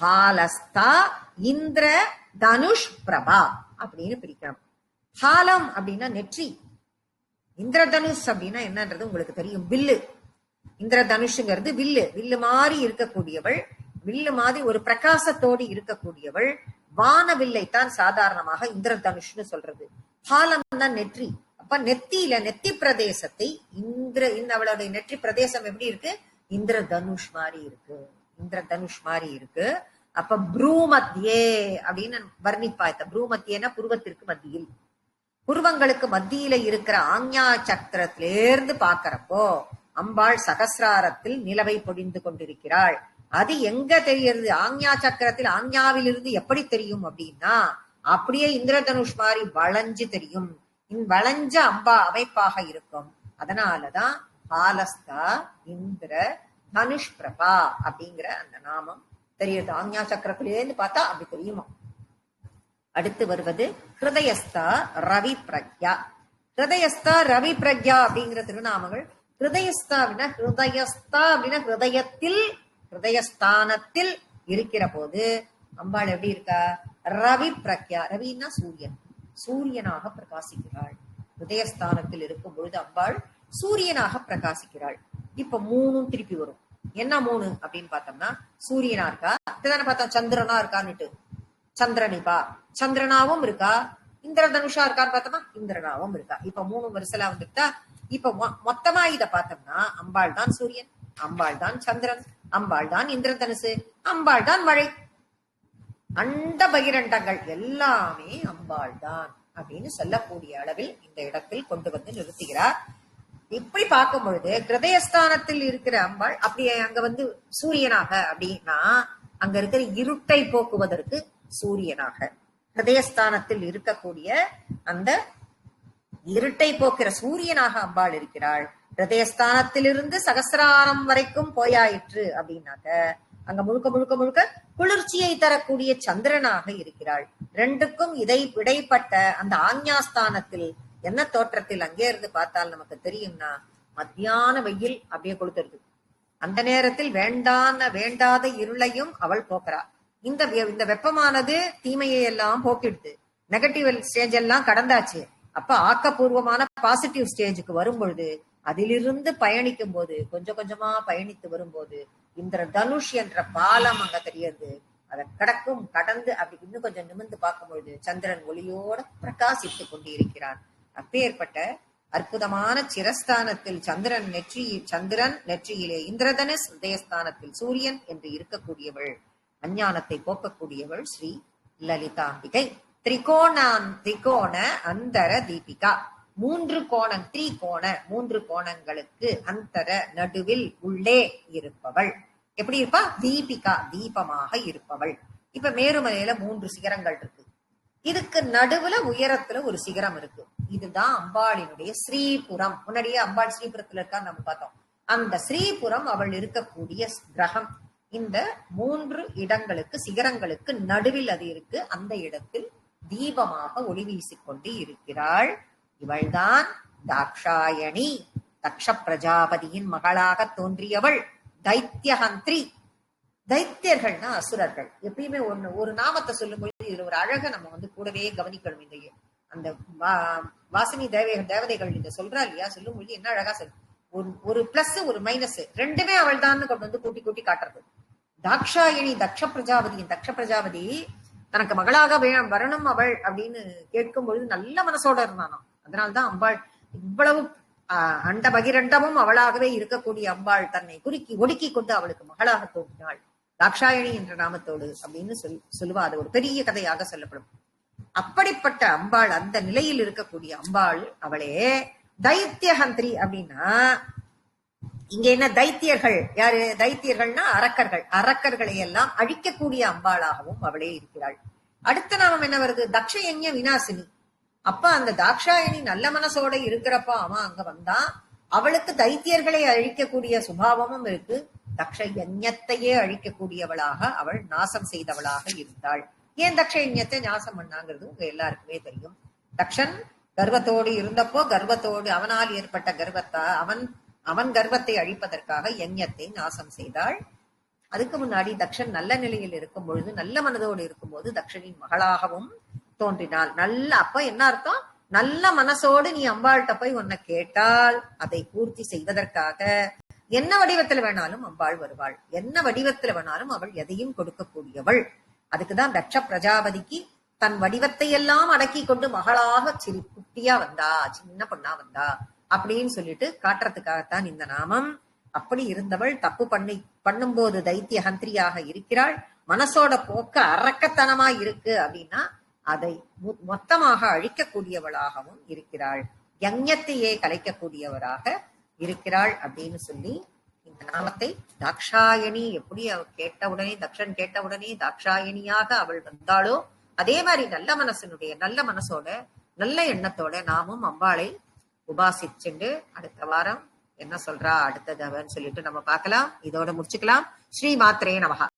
பாலஸ்தா இந்திர தனுஷ் பிரபா அப்படின்னு பிரிக்கணும். பாலம் அப்படின்னா நெற்றி. இந்திரதனுஷ் அப்படின்னா என்னன்றது உங்களுக்கு தெரியும், வில்லு. இந்திரதனுஷுங்கிறது வில்லு. வில்லு மாதிரி இருக்கக்கூடியவள், வில்லு மாதிரி ஒரு பிரகாசத்தோடு இருக்கக்கூடியவள். வானவில்லைத்தான் சாதாரணமாக இந்திரதனுஷ்னு சொல்றது. பாலம் தான் நெற்றி. அப்ப நெத்தியில, நெத்தி பிரதேசத்தை அவளுடைய நெற்றி பிரதேசம் எப்படி இருக்கு? இந்திரதனுஷ் மாதிரி இருக்கு. இந்திரதனுஷ் மாதிரி இருக்கு. அப்ப ப்ரூமத்தியே அப்படின்னு வர்ணிப்பா. ப்ரூமத்தியேனா புருவத்திற்கு மத்தியில், புருவங்களுக்கு மத்தியில இருக்கிற ஆஞ்ஞா சக்கரத்திலிருந்து பாக்கிறப்போ அம்பாள் சகசிராரத்தில் நிலவை பொழிந்து கொண்டிருக்கிறாள். அது எங்க தெரியுது? ஆஞ்ஞா சக்கரத்தில். ஆஞ்ஞாவிலிருந்து எப்படி தெரியும் அப்படின்னா அப்படியே இந்திரதனுஷ் மாதிரி வளைஞ்சு தெரியும். வளைஞ்ச அம்பா அமைப்பாக இருக்கும். அதனாலதான் பாலஸ்தா இந்திர தனுஷ் பிரபா அப்படிங்கிற அந்த நாமம் தெரியுது. ஆஞ்ஞா சக்கரத்திலேருந்து பார்த்தா அப்படி தெரியுமா. அடுத்து வருவது ஹிருதயஸ்தா ரவி பிரக்யா. ஹிருதயஸ்தா ரவி பிரக்யா அப்படிங்கிற திருநாமங்கள். ஹிருதயஸ்தா அப்படின்னா ஹிருதயத்தில், ஹிருதயஸ்தானத்தில் இருக்கிற போது அம்பாள் எப்படி இருக்கா? ரவி பிரக்யா. ரவின்னா சூரியன், சூரியனாக பிரகாசிக்கிறாள். ஹிருதயஸ்தானத்தில் இருக்கும் பொழுது அம்பாள் சூரியனாக பிரகாசிக்கிறாள். இப்ப 3 திருப்பி வரும். என்ன 3 அப்படின்னு பார்த்தோம்னா சூரியனா இருக்கா, இதுதானே பார்த்தோம் சந்திரனா இருக்கான்னுட்டு. சந்திரனிப்பா சந்திரனாவும் இருக்கா, இந்திரதனுஷா இருக்கான்னு பார்த்தோம்னா இந்திரனாவும் இருக்கா. இப்ப 3 வருஷலா வந்துட்டா. இப்ப மொத்தமா இத பார்த்தோம்னா அம்பாள் தான் சூரியன், அம்பாள் தான் சந்திரன், அம்பாள் தான் இந்திரதனுசு, அம்பாள் தான் மழை. அண்ட பகிரண்டங்கள் எல்லாமே அம்பாள் தான் அப்படின்னு சொல்லக்கூடிய அளவில் இந்த இடத்தில் கொண்டு வந்து நிறுத்துகிறார். இப்படி பார்க்கும் பொழுது கிருதயஸ்தானத்தில் இருக்கிற அம்பாள் அப்படியே அங்க வந்து சூரியனாக அப்படின்னா அங்க இருக்கிற இருட்டை போக்குவதற்கு சூரியனாக, ஹிருதயஸ்தானத்தில் இருக்கக்கூடிய அந்த இருட்டை போக்குற சூரியனாக அம்பாள் இருக்கிறாள். ஹிருதயஸ்தானத்திலிருந்து சகசிராரம் வரைக்கும் போயாயிற்று அப்படின்னாக்க அங்க முழுக்க முழுக்க முழுக்க குளிர்ச்சியை தரக்கூடிய சந்திரனாக இருக்கிறாள். ரெண்டுக்கும் இடைப்பட்ட அந்த ஆஞ்ஞாஸ்தானத்தில் என்ன தோற்றத்தில் அங்கே இருந்து பார்த்தால் நமக்கு தெரியும்னா மத்தியான வெயில் அப்படியே கொடுத்துருது. அந்த நேரத்தில் வேண்டாத இருளையும் அவள் போக்குறா. இந்த வெப்பமானது தீமையை எல்லாம் போக்கிடுது. நெகட்டிவ் ஸ்டேஜ் எல்லாம் கடந்தாச்சு. அப்ப ஆக்கப்பூர்வமான பாசிட்டிவ் ஸ்டேஜுக்கு வரும் பொழுது அதிலிருந்து பயணிக்கும் போது கொஞ்சம் கொஞ்சமா பயணித்து வரும்போது இந்திர தனுஷ் என்ற பாலம் அங்க தெரியுது. அதை கடந்து அப்படி இன்னும் கொஞ்சம் நிமிர்ந்து பார்க்கும் பொழுது சந்திரன் ஒளியோட பிரகாசித்துக் கொண்டிருக்கிறான். அப்பேற்பட்ட அற்புதமான சிரஸ்தானத்தில் சந்திரன் நெற்றியிலே இந்திரதனுஷ், உதயஸ்தானத்தில் சூரியன் என்று இருக்கக்கூடியவள், அஞ்ஞானத்தை போக்கக்கூடியவள் ஸ்ரீ லலிதாம்பிகை. திரிகோண அந்தர தீபிகா, 3 கோணம், 3 கோணங்களுக்கு அந்தர நடுவில் உள்ளே இருப்பவள். எப்படி இருப்பா? தீபிகா, தீபமாக இருப்பவள். இப்ப மேருமலையில 3 சிகரங்கள் இருக்கு. இதுக்கு நடுவுல உயரத்துல ஒரு சிகரம் இருக்கு. இதுதான் அம்பாளினுடைய ஸ்ரீபுரம். முன்னாடியே அம்பாள் ஸ்ரீபுரத்துல இருக்கான்னு நம்ம பார்த்தோம். அந்த ஸ்ரீபுரம் அவள் இருக்கக்கூடிய கிரகம். இந்த 3 இடங்களுக்கு சிகரங்களுக்கு நடுவில் அது இருக்கு. அந்த இடத்தில் தீபமாக ஒளி வீசிக்கொண்டு இருக்கிறாள். இவள்தான் தாக்ஷாயணி, தக்ஷ பிரஜாபதியின் மகளாக தோன்றியவள். தைத்தியஹந்திரி, தைத்தியர்கள்னா அசுரர்கள். எப்பயுமே ஒரு நாமத்தை சொல்லும் பொழுது இதுல ஒரு அழக நம்ம வந்து கூடவே கவனிக்கணும். இந்த அந்த வாசினி தேவதைகள் இந்த சொல்றா இல்லையா, சொல்லும் பொழுது என்ன அழகா ஒரு பிளஸ் ஒரு மைனஸ் ரெண்டுமே அவள் தான் கொண்டு வந்து கூட்டி காட்டுறது. தாக்ஷாயணி, தக்ஷ பிரஜாபதி தனக்கு மகளாக வரணும் அவள் அப்படின்னு கேட்கும் பொழுது நல்ல மனசோட இருந்தானோ. அதனால்தான் அம்பாள் இவ்வளவு அண்ட பகிரண்டமும் அவளாகவே இருக்கக்கூடிய அம்பாள் தன்னை ஒடுக்கி கொண்டு அவளுக்கு மகளாக தோன்றினாள் தாக்ஷாயணி என்ற நாமத்தோடு அப்படின்னு சொல்லுவா. அது ஒரு பெரிய கதையாக சொல்லப்படும். அப்படிப்பட்ட அம்பாள், அந்த நிலையில் இருக்கக்கூடிய அம்பாள் அவளே தைத்தியஹந்திரி. அப்படின்னா இங்க என்ன தைத்தியர்கள் யாரு? தைத்தியர்கள்னா அரக்கர்களை எல்லாம் அழிக்கக்கூடிய அம்பாளாகவும் அவளே இருக்கிறாள். அடுத்த நாமம் என்ன வருது? தக்ஷயஞ விநாசினி. அப்ப அந்த தாக்ஷாயணி நல்ல மனசோட இருக்கிறப்ப அவன் அங்க வந்தான். அவளுக்கு தைத்தியர்களை அழிக்கக்கூடிய சுபாவமும் இருக்கு. தக்ஷ யஞத்தையே அழிக்கக்கூடியவளாக அவள் நாசம் செய்தவளாக இருந்தாள். ஏன் தக்ஷ யஞத்தை நாசம் பண்ணாங்கிறது உங்க எல்லாருக்குமே தெரியும். தக்ஷன் கர்வத்தோடு இருந்தப்போ அவனால் ஏற்பட்ட கர்வத்தா அவன் கர்வத்தை அழிப்பதற்காக யஞத்தை நாசம் செய்தாள். அதுக்கு முன்னாடி தக்ஷன் நல்ல நிலையில் இருக்கும் பொழுது, நல்ல மனதோடு இருக்கும்போது தக்ஷனின் மகளாகவும் தோன்றினாள். அப்ப என்ன அர்த்தம்? நல்ல மனசோடு நீ அம்பாள்கிட்ட போய் உன்னை கேட்டால் அதை பூர்த்தி செய்வதற்காக என்ன வடிவத்துல வேணாலும் அம்பாள் வருவாள். என்ன வடிவத்துல வேணாலும் அவள் எதையும் கொடுக்கக்கூடியவள். அதுக்குதான் தக்ஷ பிரஜாபதிக்கு தன் வடிவத்தை எல்லாம் அடக்கி கொண்டு மகளாக குட்டியா வந்தா, சின்ன பொண்ணா வந்தா அப்படின்னு சொல்லிட்டு காட்டுறதுக்காகத்தான் இந்த நாமம். அப்படி இருந்தவள் தப்பு பண்ணும்போது தைத்திய ஹந்திரியாக இருக்கிறாள். மனசோட போக்க அரக்கத்தனமா இருக்கு அப்படின்னா அதை மொத்தமாக அழிக்கக்கூடியவளாகவும் இருக்கிறாள். யஞத்தையே கலைக்கக்கூடியவராக இருக்கிறாள் அப்படின்னு சொல்லி இந்த நாமத்தை தாக்ஷாயணி, எப்படி தக்ஷன் கேட்டவுடனே தாக்ஷாயணியாக அவள் வந்தாளோ அதே மாதிரி நல்ல மனசோட நல்ல எண்ணத்தோட நாமும் அம்பாளை உபாசிச்சுண்டு அடுத்த வாரம் என்ன சொல்றா அடுத்தது சொல்லிட்டு நம்ம பார்க்கலாம். இதோட முடிச்சுக்கலாம். ஸ்ரீ மாத்ரே நமஹ.